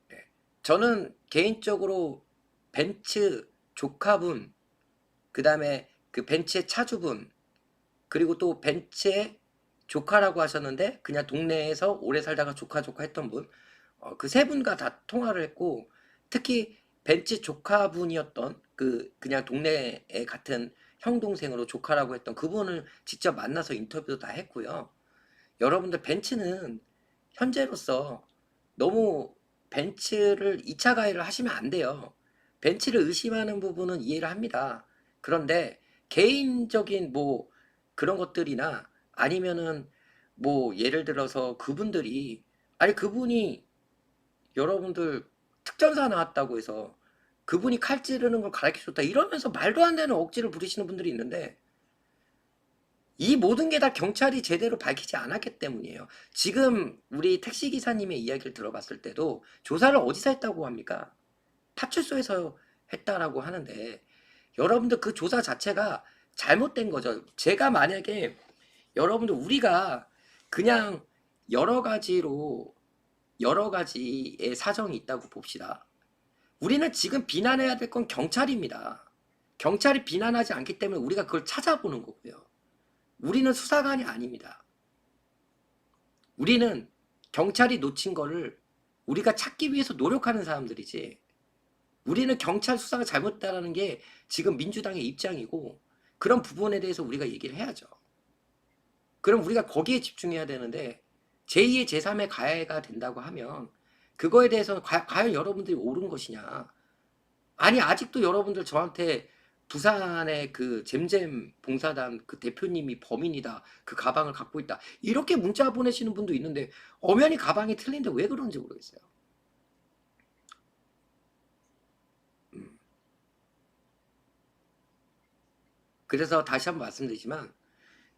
네. 저는 개인적으로 벤츠 조카분, 그 다음에 그 벤츠의 차주분, 그리고 또 벤츠의 조카라고 하셨는데 그냥 동네에서 오래 살다가 조카 했던 분, 그 세 분과 다 통화를 했고, 특히 벤츠 조카분이었던 그냥 동네에 같은 형 동생으로 조카라고 했던 그분을 직접 만나서 인터뷰도 다 했고요. 여러분들 벤츠는 현재로서 너무 벤츠를 2차 가해를 하시면 안 돼요. 벤츠를 의심하는 부분은 이해를 합니다. 그런데 개인적인 뭐 그런 것들이나 아니면은 뭐 예를 들어서 그분들이 아니 그분이 여러분들 특전사 나왔다고 해서 그분이 칼 찌르는 걸 가르쳐줬다 이러면서 말도 안 되는 억지를 부리시는 분들이 있는데 이 모든 게 다 경찰이 제대로 밝히지 않았기 때문이에요. 지금 우리 택시기사님의 이야기를 들어봤을 때도 조사를 어디서 했다고 합니까? 파출소에서 했다라고 하는데 여러분들 그 조사 자체가 잘못된 거죠. 제가 만약에 여러분들 우리가 그냥 여러 가지의 사정이 있다고 봅시다. 우리는 지금 비난해야 될 건 경찰입니다. 경찰이 비난하지 않기 때문에 우리가 그걸 찾아보는 거고요. 우리는 수사관이 아닙니다. 우리는 경찰이 놓친 거를 우리가 찾기 위해서 노력하는 사람들이지, 우리는 경찰 수사가 잘못됐다는 게 지금 민주당의 입장이고, 그런 부분에 대해서 우리가 얘기를 해야죠. 그럼 우리가 거기에 집중해야 되는데, 제2의 제3의 가해가 된다고 하면 그거에 대해서 과연 여러분들이 옳은 것이냐. 아니, 아직도 여러분들 저한테 부산의 그 잼잼 봉사단 그 대표님이 범인이다, 그 가방을 갖고 있다, 이렇게 문자 보내시는 분도 있는데 엄연히 가방이 틀린데 왜 그런지 모르겠어요. 그래서 다시 한번 말씀드리지만,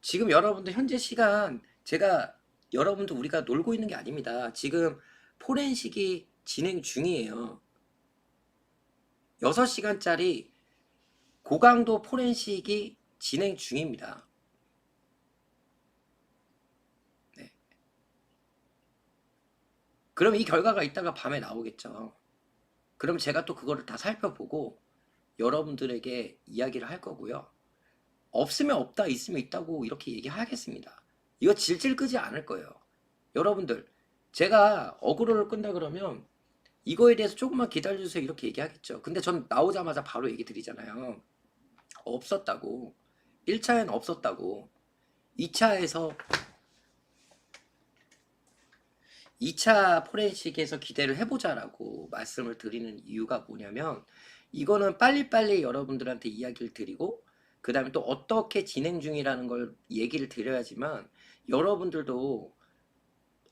지금 여러분들 현재 시간, 제가 여러분들 우리가 놀고 있는 게 아닙니다. 지금 포렌식이 진행 중이에요. 6시간짜리 고강도 포렌식이 진행 중입니다. 네. 그럼 이 결과가 이따가 밤에 나오겠죠. 그럼 제가 또 그거를 다 살펴보고 여러분들에게 이야기를 할 거고요. 없으면 없다, 있으면 있다고 이렇게 얘기하겠습니다. 이거 질질 끄지 않을 거예요. 여러분들, 제가 어그로를 끈다 그러면 이거에 대해서 조금만 기다려주세요 이렇게 얘기하겠죠. 근데 전 나오자마자 바로 얘기 드리잖아요. 없었다고. 1차에는 없었다고. 2차 포렌식에서 기대를 해보자라고 말씀을 드리는 이유가 뭐냐면, 이거는 빨리빨리 여러분들한테 이야기를 드리고 그 다음에 또 어떻게 진행 중이라는 걸 얘기를 드려야지만 여러분들도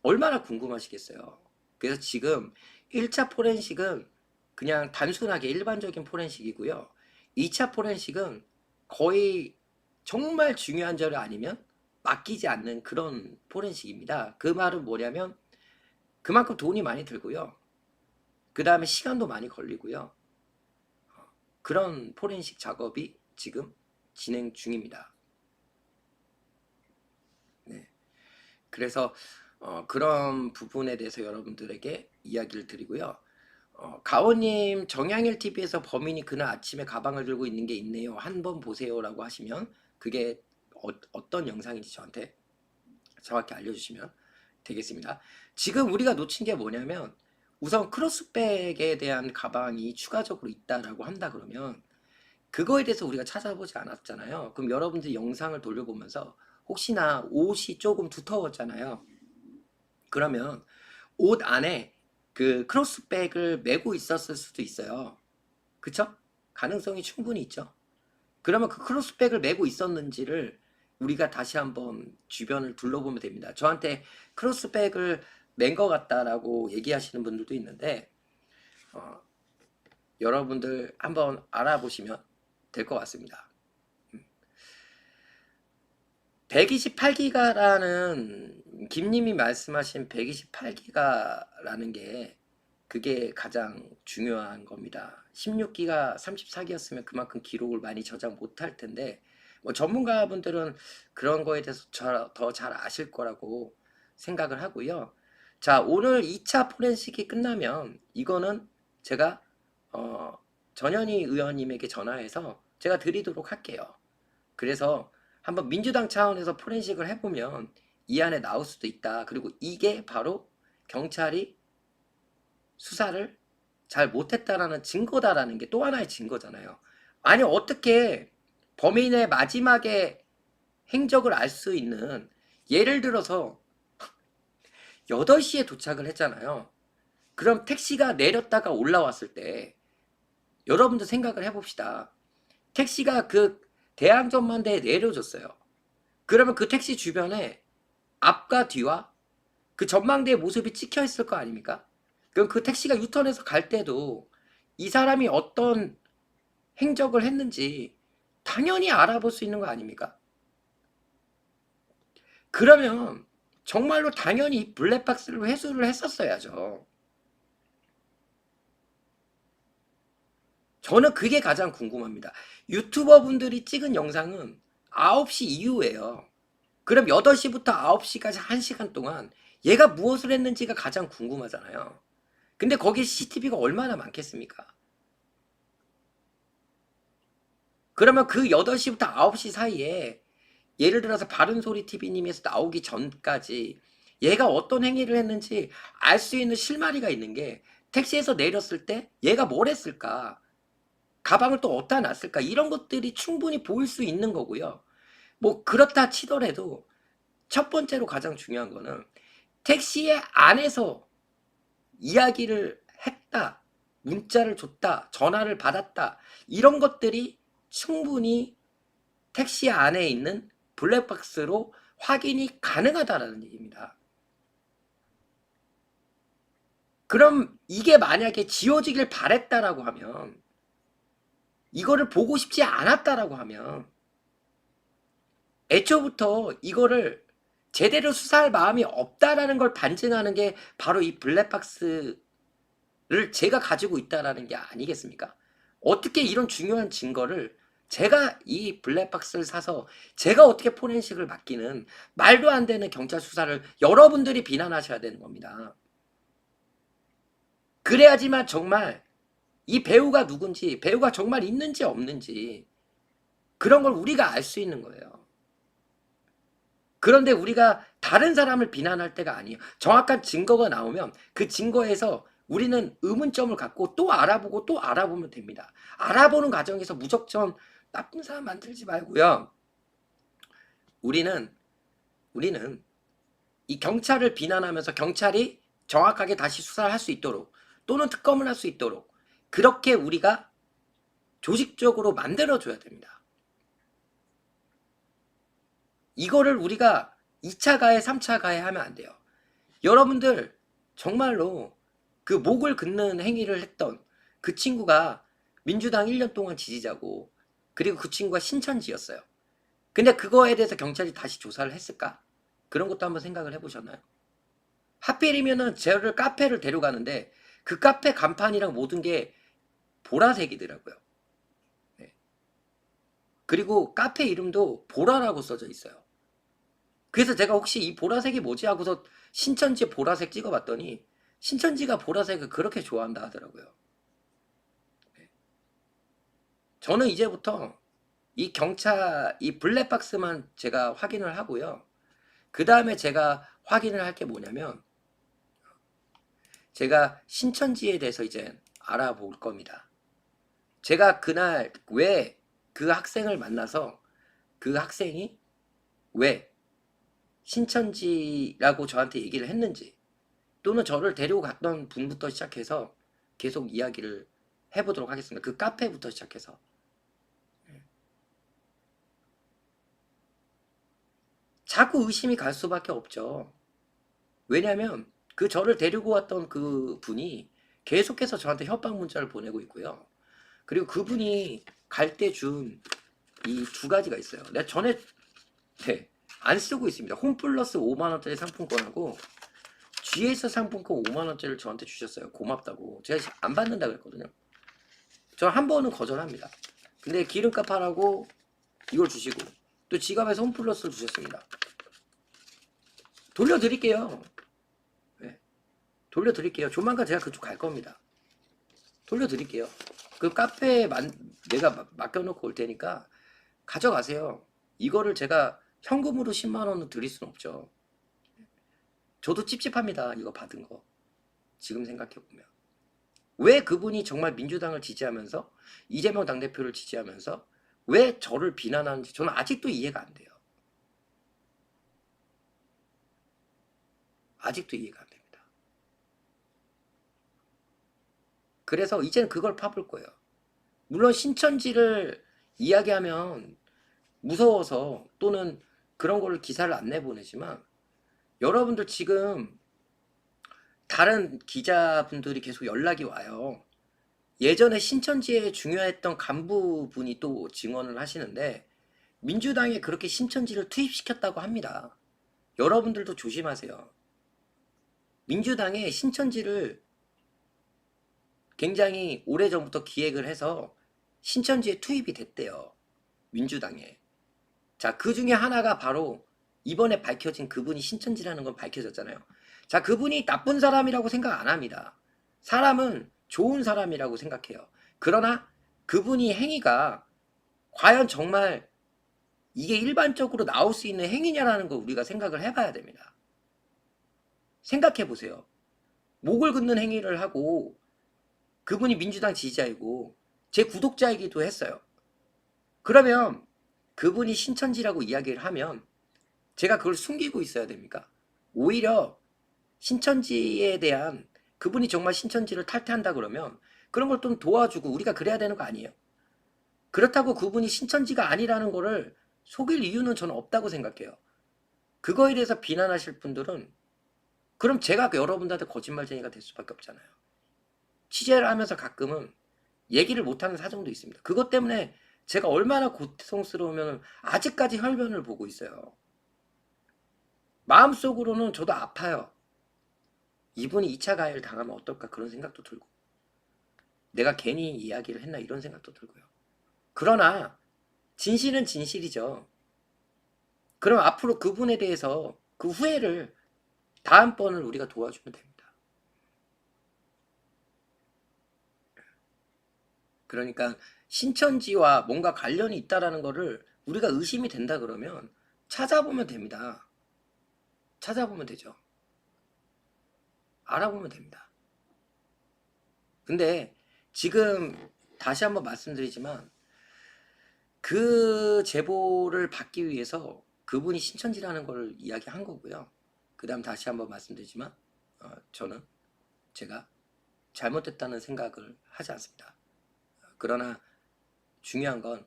얼마나 궁금하시겠어요. 그래서 지금 1차 포렌식은 그냥 단순하게 일반적인 포렌식이고요. 2차 포렌식은 거의 정말 중요한 자료 아니면 맡기지 않는 그런 포렌식입니다. 그 말은 뭐냐면 그만큼 돈이 많이 들고요. 그 다음에 시간도 많이 걸리고요. 그런 포렌식 작업이 지금 진행 중입니다. 네. 그래서 그런 부분에 대해서 여러분들에게 이야기를 드리고요. 가오님, 정양일TV에서 범인이 그날 아침에 가방을 들고 있는 게 있네요. 한번 보세요 라고 하시면, 그게 어떤 영상인지 저한테 정확히 알려주시면 되겠습니다. 지금 우리가 놓친 게 뭐냐면, 우선 크로스백에 대한 가방이 추가적으로 있다라고 한다 그러면 그거에 대해서 우리가 찾아보지 않았잖아요. 그럼 여러분들이 영상을 돌려보면서 혹시나 옷이 조금 두터웠잖아요. 그러면 옷 안에 그 크로스백을 메고 있었을 수도 있어요. 그쵸? 가능성이 충분히 있죠. 그러면 그 크로스백을 메고 있었는지를 우리가 다시 한번 주변을 둘러보면 됩니다. 저한테 크로스백을 맨 것 같다라고 얘기하시는 분들도 있는데 여러분들 한번 알아보시면 될 것 같습니다. 128기가라는 김님이 말씀하신 128기가라는 게 그게 가장 중요한 겁니다. 16기가 34기였으면 그만큼 기록을 많이 저장 못할 텐데, 뭐 전문가분들은 그런 거에 대해서 더 잘 아실 거라고 생각을 하고요. 자, 오늘 2차 포렌식이 끝나면 이거는 제가 전현희 의원님에게 전화해서 제가 드리도록 할게요. 그래서 한번 민주당 차원에서 포렌식을 해보면 이 안에 나올 수도 있다. 그리고 이게 바로 경찰이 수사를 잘 못했다라는 증거다라는 게 또 하나의 증거잖아요. 아니, 어떻게 범인의 마지막에 행적을 알 수 있는, 예를 들어서 8시에 도착을 했잖아요. 그럼 택시가 내렸다가 올라왔을 때 여러분들 생각을 해봅시다. 택시가 그 대항전만대에 내려줬어요. 그러면 그 택시 주변에 앞과 뒤와 그 전망대의 모습이 찍혀 있을 거 아닙니까? 그럼 그 택시가 유턴해서 갈 때도 이 사람이 어떤 행적을 했는지 당연히 알아볼 수 있는 거 아닙니까? 그러면 정말로 당연히 블랙박스를 회수를 했었어야죠. 저는 그게 가장 궁금합니다. 유튜버 분들이 찍은 영상은 9시 이후에요. 그럼 8시부터 9시까지 1시간 동안 얘가 무엇을 했는지가 가장 궁금하잖아요. 근데 거기에 CCTV가 얼마나 많겠습니까? 그러면 그 8시부터 9시 사이에 예를 들어서 바른소리 TV님에서 나오기 전까지 얘가 어떤 행위를 했는지 알 수 있는 실마리가 있는 게 택시에서 내렸을 때 얘가 뭘 했을까? 가방을 또 어디다 놨을까? 이런 것들이 충분히 보일 수 있는 거고요. 뭐 그렇다 치더라도 첫 번째로 가장 중요한 거는 택시의 안에서 이야기를 했다, 문자를 줬다, 전화를 받았다, 이런 것들이 충분히 택시 안에 있는 블랙박스로 확인이 가능하다는 얘기입니다. 그럼 이게 만약에 지워지길 바랬다라고 하면, 이거를 보고 싶지 않았다라고 하면, 애초부터 이거를 제대로 수사할 마음이 없다라는 걸 반증하는 게 바로 이 블랙박스를 제가 가지고 있다라는 게 아니겠습니까? 어떻게 이런 중요한 증거를 제가 이 블랙박스를 사서 제가 어떻게 포렌식을 맡기는 말도 안 되는 경찰 수사를 여러분들이 비난하셔야 되는 겁니다. 그래야지만 정말 이 배우가 누군지, 배우가 정말 있는지 없는지 그런 걸 우리가 알 수 있는 거예요. 그런데 우리가 다른 사람을 비난할 때가 아니에요. 정확한 증거가 나오면 그 증거에서 우리는 의문점을 갖고 또 알아보고 또 알아보면 됩니다. 알아보는 과정에서 무조건 나쁜 사람 만들지 말고요. 우리는 이 경찰을 비난하면서 경찰이 정확하게 다시 수사를 할 수 있도록 또는 특검을 할 수 있도록 그렇게 우리가 조직적으로 만들어줘야 됩니다. 이거를 우리가 2차 가해, 3차 가해 하면 안 돼요. 여러분들 정말로 그 목을 긋는 행위를 했던 그 친구가 민주당 1년 동안 지지자고, 그리고 그 친구가 신천지였어요. 근데 그거에 대해서 경찰이 다시 조사를 했을까? 그런 것도 한번 생각을 해보셨나요? 하필이면은 저를 카페를 데려가는데 그 카페 간판이랑 모든 게 보라색이더라고요. 네. 그리고 카페 이름도 보라라고 써져 있어요. 그래서 제가 혹시 이 보라색이 뭐지 하고서 신천지 보라색 찍어봤더니 신천지가 보라색을 그렇게 좋아한다 하더라고요. 네. 저는 이제부터 이 경찰, 이 블랙박스만 제가 확인을 하고요. 그 다음에 제가 확인을 할 게 뭐냐면, 제가 신천지에 대해서 이제 알아볼 겁니다. 제가 그날 왜 그 학생을 만나서 그 학생이 왜 신천지라고 저한테 얘기를 했는지, 또는 저를 데리고 갔던 분부터 시작해서 계속 이야기를 해보도록 하겠습니다. 그 카페부터 시작해서. 자꾸 의심이 갈 수밖에 없죠. 왜냐하면 그 저를 데리고 왔던 그 분이 계속해서 저한테 협박 문자를 보내고 있고요. 그리고 그분이 갈 때 준 이 두 가지가 있어요. 내가 전에 안 쓰고 있습니다. 홈플러스 5만원짜리 상품권하고 GS 상품권 5만원짜리를 저한테 주셨어요. 고맙다고. 제가 안 받는다 그랬거든요. 저 한 번은 거절합니다. 근데 기름값 하라고 이걸 주시고 또 지갑에서 홈플러스를 주셨습니다. 돌려드릴게요. 네. 돌려드릴게요. 조만간 제가 그쪽 갈 겁니다. 돌려드릴게요. 그 카페에 내가 맡겨놓고 올 테니까 가져가세요. 이거를 제가 현금으로 10만원은 드릴 수는 없죠. 저도 찝찝합니다. 이거 받은 거. 지금 생각해보면. 왜 그분이 정말 민주당을 지지하면서 이재명 당대표를 지지하면서 왜 저를 비난하는지 저는 아직도 이해가 안 돼요. 아직도 이해가 안 됩니다. 그래서 이제는 그걸 파볼 거예요. 물론 신천지를 이야기하면 무서워서 또는 그런 거를 기사를 안 내보내지만, 여러분들 지금 다른 기자분들이 계속 연락이 와요. 예전에 신천지에 중요했던 간부분이 또 증언을 하시는데 민주당에 그렇게 신천지를 투입시켰다고 합니다. 여러분들도 조심하세요. 민주당에 신천지를 굉장히 오래전부터 기획을 해서 신천지에 투입이 됐대요. 민주당에. 자, 그 중에 하나가 바로 이번에 밝혀진 그분이 신천지라는 건 밝혀졌잖아요. 자, 그분이 나쁜 사람이라고 생각 안 합니다. 사람은 좋은 사람이라고 생각해요. 그러나 그분이 행위가 과연 정말 이게 일반적으로 나올 수 있는 행위냐라는 걸 우리가 생각을 해봐야 됩니다. 생각해 보세요. 목을 긋는 행위를 하고 그분이 민주당 지지자이고 제 구독자이기도 했어요. 그러면 그분이 신천지라고 이야기를 하면 제가 그걸 숨기고 있어야 됩니까? 오히려 신천지에 대한 그분이 정말 신천지를 탈퇴한다 그러면 그런 걸 좀 도와주고 우리가 그래야 되는 거 아니에요? 그렇다고 그분이 신천지가 아니라는 거를 속일 이유는 저는 없다고 생각해요. 그거에 대해서 비난하실 분들은 그럼 제가 여러분들한테 거짓말쟁이가 될 수밖에 없잖아요. 취재를 하면서 가끔은 얘기를 못하는 사정도 있습니다. 그것 때문에 제가 얼마나 고통스러우면 아직까지 혈변을 보고 있어요. 마음속으로는 저도 아파요. 이분이 2차 가해를 당하면 어떨까 그런 생각도 들고 내가 괜히 이야기를 했나 이런 생각도 들고요. 그러나 진실은 진실이죠. 그럼 앞으로 그분에 대해서 그 후회를 다음번을 우리가 도와주면 됩니다. 그러니까 신천지와 뭔가 관련이 있다라는 거를 우리가 의심이 된다 그러면 찾아보면 됩니다. 찾아보면 되죠. 알아보면 됩니다. 근데 지금 다시 한번 말씀드리지만 그 제보를 받기 위해서 그분이 신천지라는 걸 이야기한 거고요. 그 다음 다시 한번 말씀드리지만 저는 제가 잘못됐다는 생각을 하지 않습니다. 그러나 중요한 건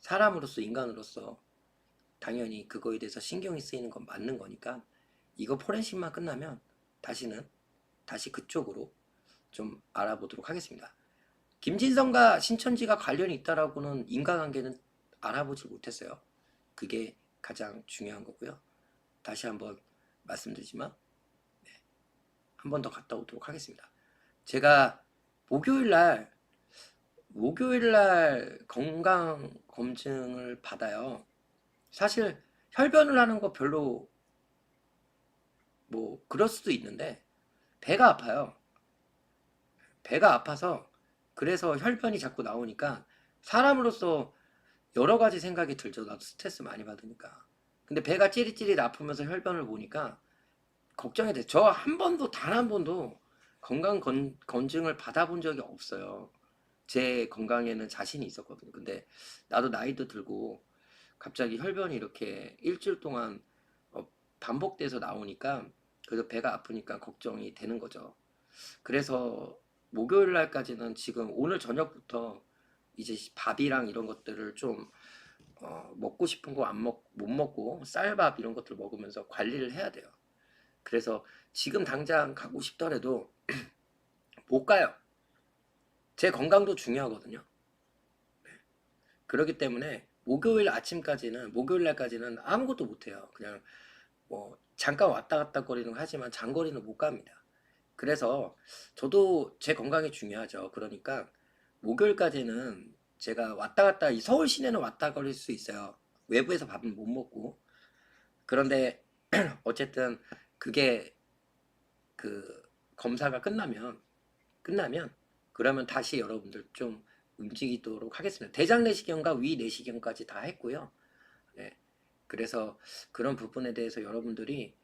사람으로서 인간으로서 당연히 그거에 대해서 신경이 쓰이는 건 맞는 거니까 이거 포렌식만 끝나면 다시 그쪽으로 좀 알아보도록 하겠습니다. 김진성과 신천지가 관련이 있다라고는 인과관계는 알아보지 못했어요. 그게 가장 중요한 거고요. 다시 한번 말씀드리지만 한 번 더 갔다 오도록 하겠습니다. 제가 목요일날 건강 검증을 받아요. 사실 혈변을 하는 거 별로 뭐 그럴 수도 있는데 배가 아파요. 배가 아파서 그래서 혈변이 자꾸 나오니까 사람으로서 여러 가지 생각이 들죠. 나도 스트레스 많이 받으니까. 근데 배가 찌릿찌릿 아프면서 혈변을 보니까 걱정이 돼. 저 단 한 번도 건강 검증을 받아본 적이 없어요. 제 건강에는 자신이 있었거든요. 근데 나도 나이도 들고 갑자기 혈변이 이렇게 일주일 동안 반복돼서 나오니까 그래서 배가 아프니까 걱정이 되는 거죠. 그래서 목요일 날까지는 지금 오늘 저녁부터 이제 밥이랑 이런 것들을 좀 먹고 싶은 거 못 먹고 쌀밥 이런 것들 먹으면서 관리를 해야 돼요. 그래서 지금 당장 가고 싶더라도 못 가요. 제 건강도 중요하거든요. 그렇기 때문에 목요일 날까지는 아무것도 못해요. 그냥 뭐 잠깐 왔다 갔다 거리는 거 하지만 장거리는 못 갑니다. 그래서 저도 제 건강이 중요하죠. 그러니까 목요일까지는 제가 왔다 갔다 서울 시내는 왔다 거릴 수 있어요. 외부에서 밥은 못 먹고. 그런데 어쨌든 그게 그 검사가 끝나면 그러면 다시 여러분들 좀 움직이도록 하겠습니다. 대장 내시경과 위 내시경까지 다 했고요. 네. 그래서 그런 부분에 대해서 여러분들이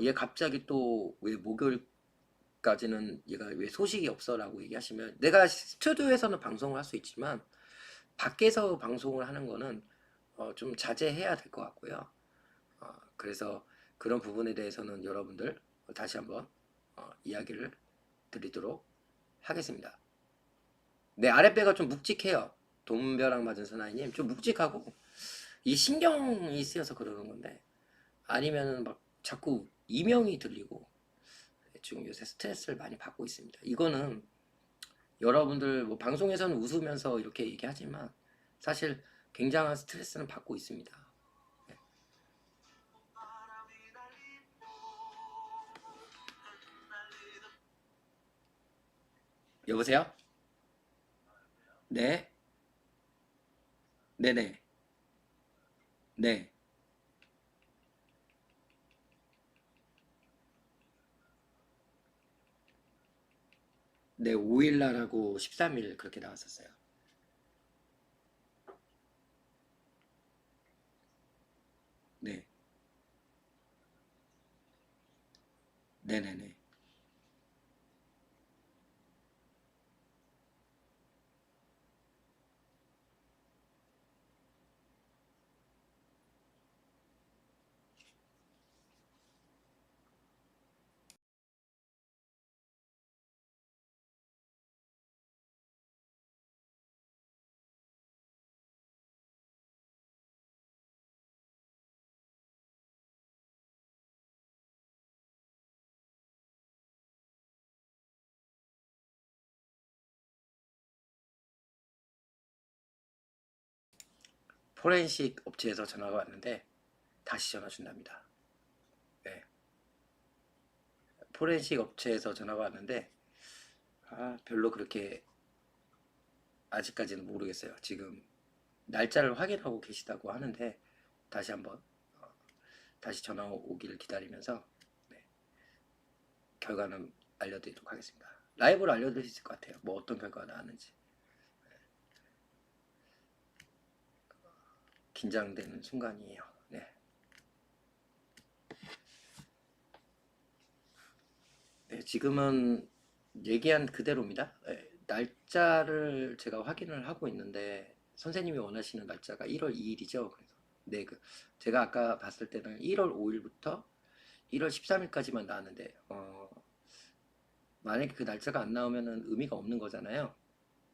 얘 갑자기 또 왜 목요일까지는 얘가 왜 소식이 없어라고 얘기하시면 내가 스튜디오에서는 방송을 할 수 있지만 밖에서 방송을 하는 거는 좀 자제해야 될 것 같고요. 그래서 그런 부분에 대해서는 여러분들 다시 한번 이야기를 드리도록 하겠습니다. 내 아랫배가 좀 묵직해요. 돈벼락 맞은 사나이님 좀 묵직하고 이 신경이 쓰여서 그러는 건데 아니면은 막 자꾸 이명이 들리고 지금 요새 스트레스를 많이 받고 있습니다. 이거는 여러분들 뭐 방송에서는 웃으면서 이렇게 얘기하지만 사실 굉장한 스트레스는 받고 있습니다. 네. 여보세요? 네? 네네. 네. 네, 5일날하고 13일 그렇게 나왔었어요. 네. 네네네. 포렌식 업체에서 전화가 왔는데 다시 전화 준답니다. 네. 포렌식 업체에서 전화가 왔는데 별로 그렇게 아직까지는 모르겠어요. 지금 날짜를 확인하고 계시다고 하는데 다시 한번 다시 전화 오기를 기다리면서 네, 결과는 알려드리도록 하겠습니다. 라이브로 알려드릴 수 있을 것 같아요. 뭐 어떤 결과가 나왔는지. 긴장되는 순간이에요. 네. 네, 지금은 얘기한 그대로입니다. 네, 날짜를 제가 확인을 하고 있는데 선생님이 원하시는 날짜가 1월 2일이죠. 그래서 네, 제가 아까 봤을 때는 1월 5일부터 1월 13일까지만 나왔는데 만약에 그 날짜가 안 나오면은 의미가 없는 거잖아요.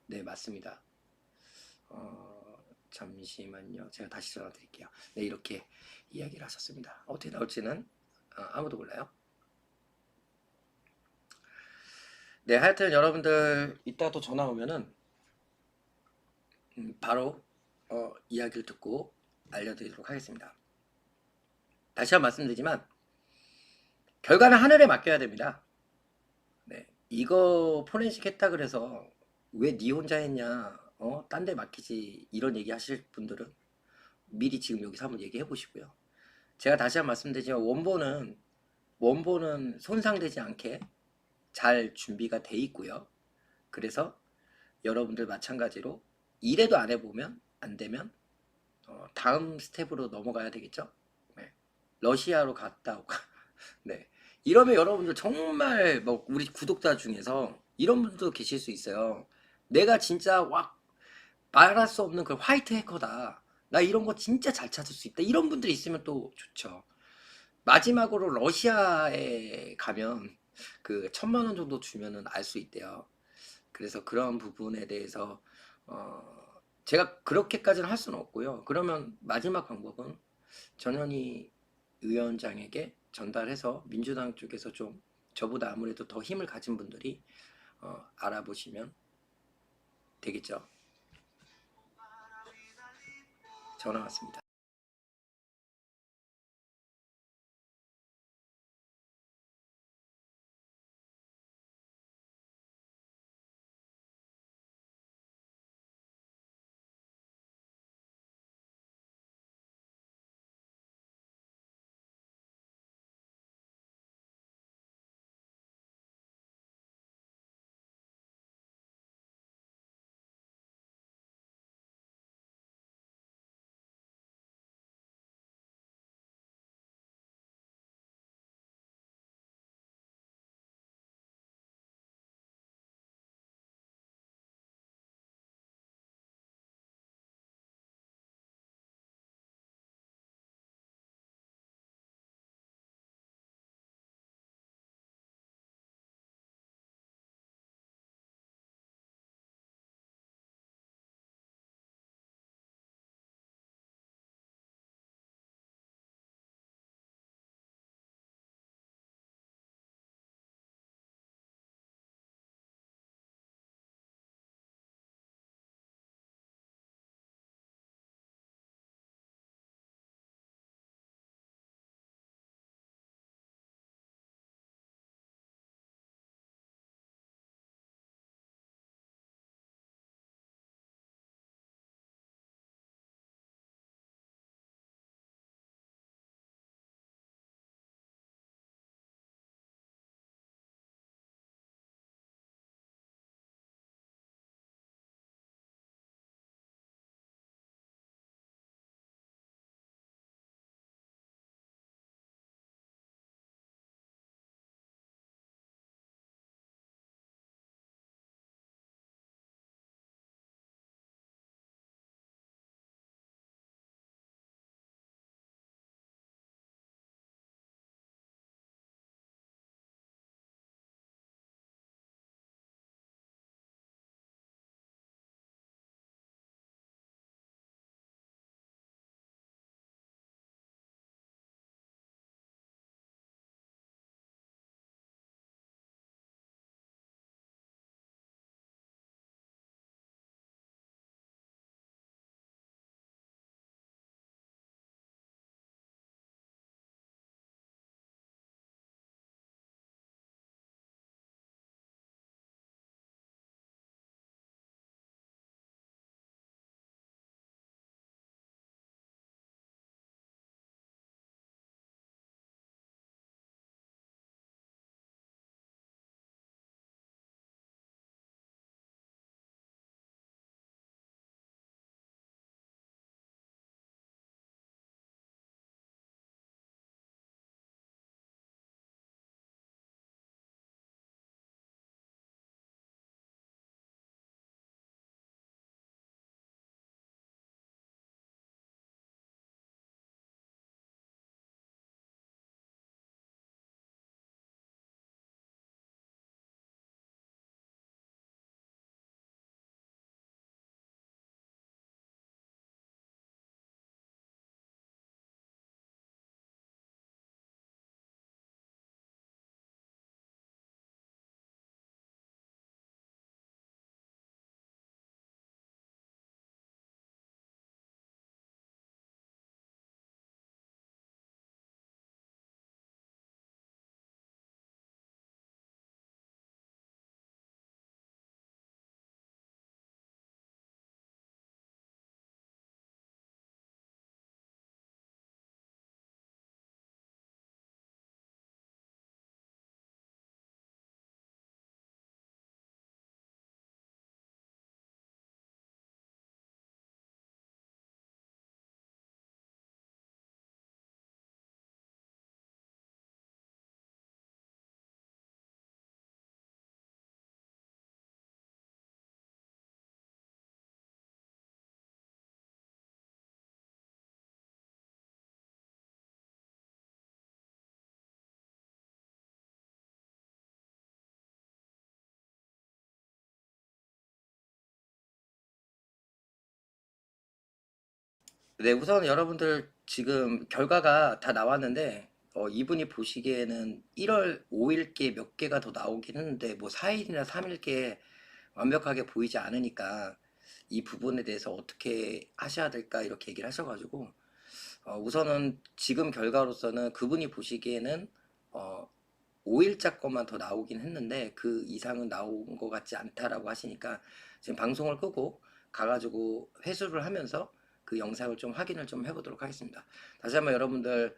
네, 맞습니다. 잠시만요. 제가 다시 전화 드릴게요. 네, 이렇게 이야기를 하셨습니다. 어떻게 나올지는 아무도 몰라요. 네, 하여튼 여러분들 이따 또 전화 오면은 바로 이야기를 듣고 알려드리도록 하겠습니다. 다시 한번 말씀드리지만 결과는 하늘에 맡겨야 됩니다. 네, 이거 포렌식 했다 그래서 왜 니 혼자 했냐, 딴 데 맡기지, 이런 얘기 하실 분들은 미리 지금 여기서 한번 얘기해 보시고요. 제가 다시 한번 말씀드리지만 원본은 손상되지 않게 잘 준비가 돼 있고요. 그래서 여러분들 마찬가지로 이래도 안 해보면 안 되면 다음 스텝으로 넘어가야 되겠죠. 네. 러시아로 갔다 오고 네. 이러면 여러분들 정말 뭐 우리 구독자 중에서 이런 분도 계실 수 있어요. 내가 진짜 와 말할 수 없는 그 화이트 해커다. 나 이런 거 진짜 잘 찾을 수 있다. 이런 분들이 있으면 또 좋죠. 마지막으로 러시아에 가면 그 1,000만 원 정도 주면은 알 수 있대요. 그래서 그런 부분에 대해서 제가 그렇게까지는 할 수는 없고요. 그러면 마지막 방법은 전현희 위원장에게 전달해서 민주당 쪽에서 좀 저보다 아무래도 더 힘을 가진 분들이 알아보시면 되겠죠. 전화 왔습니다. 네, 우선 여러분들 지금 결과가 다 나왔는데 이분이 보시기에는 1월 5일께 몇 개가 더 나오긴 했는데 뭐 4일이나 3일께 완벽하게 보이지 않으니까 이 부분에 대해서 어떻게 하셔야 될까 이렇게 얘기를 하셔가지고 우선은 지금 결과로서는 그분이 보시기에는 5일자 것만 더 나오긴 했는데 그 이상은 나온 것 같지 않다라고 하시니까 지금 방송을 끄고 가가지고 회수를 하면서 그 영상을 좀 확인을 좀 해보도록 하겠습니다. 다시 한번 여러분들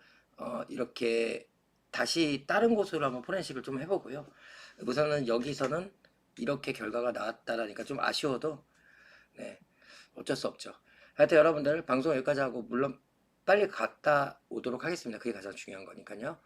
이렇게 다시 다른 곳으로 한번 포렌식을 좀 해보고요. 우선은 여기서는 이렇게 결과가 나왔다라니까 좀 아쉬워도 네, 어쩔 수 없죠. 하여튼 여러분들 방송 여기까지 하고 물론 빨리 갔다 오도록 하겠습니다. 그게 가장 중요한 거니까요.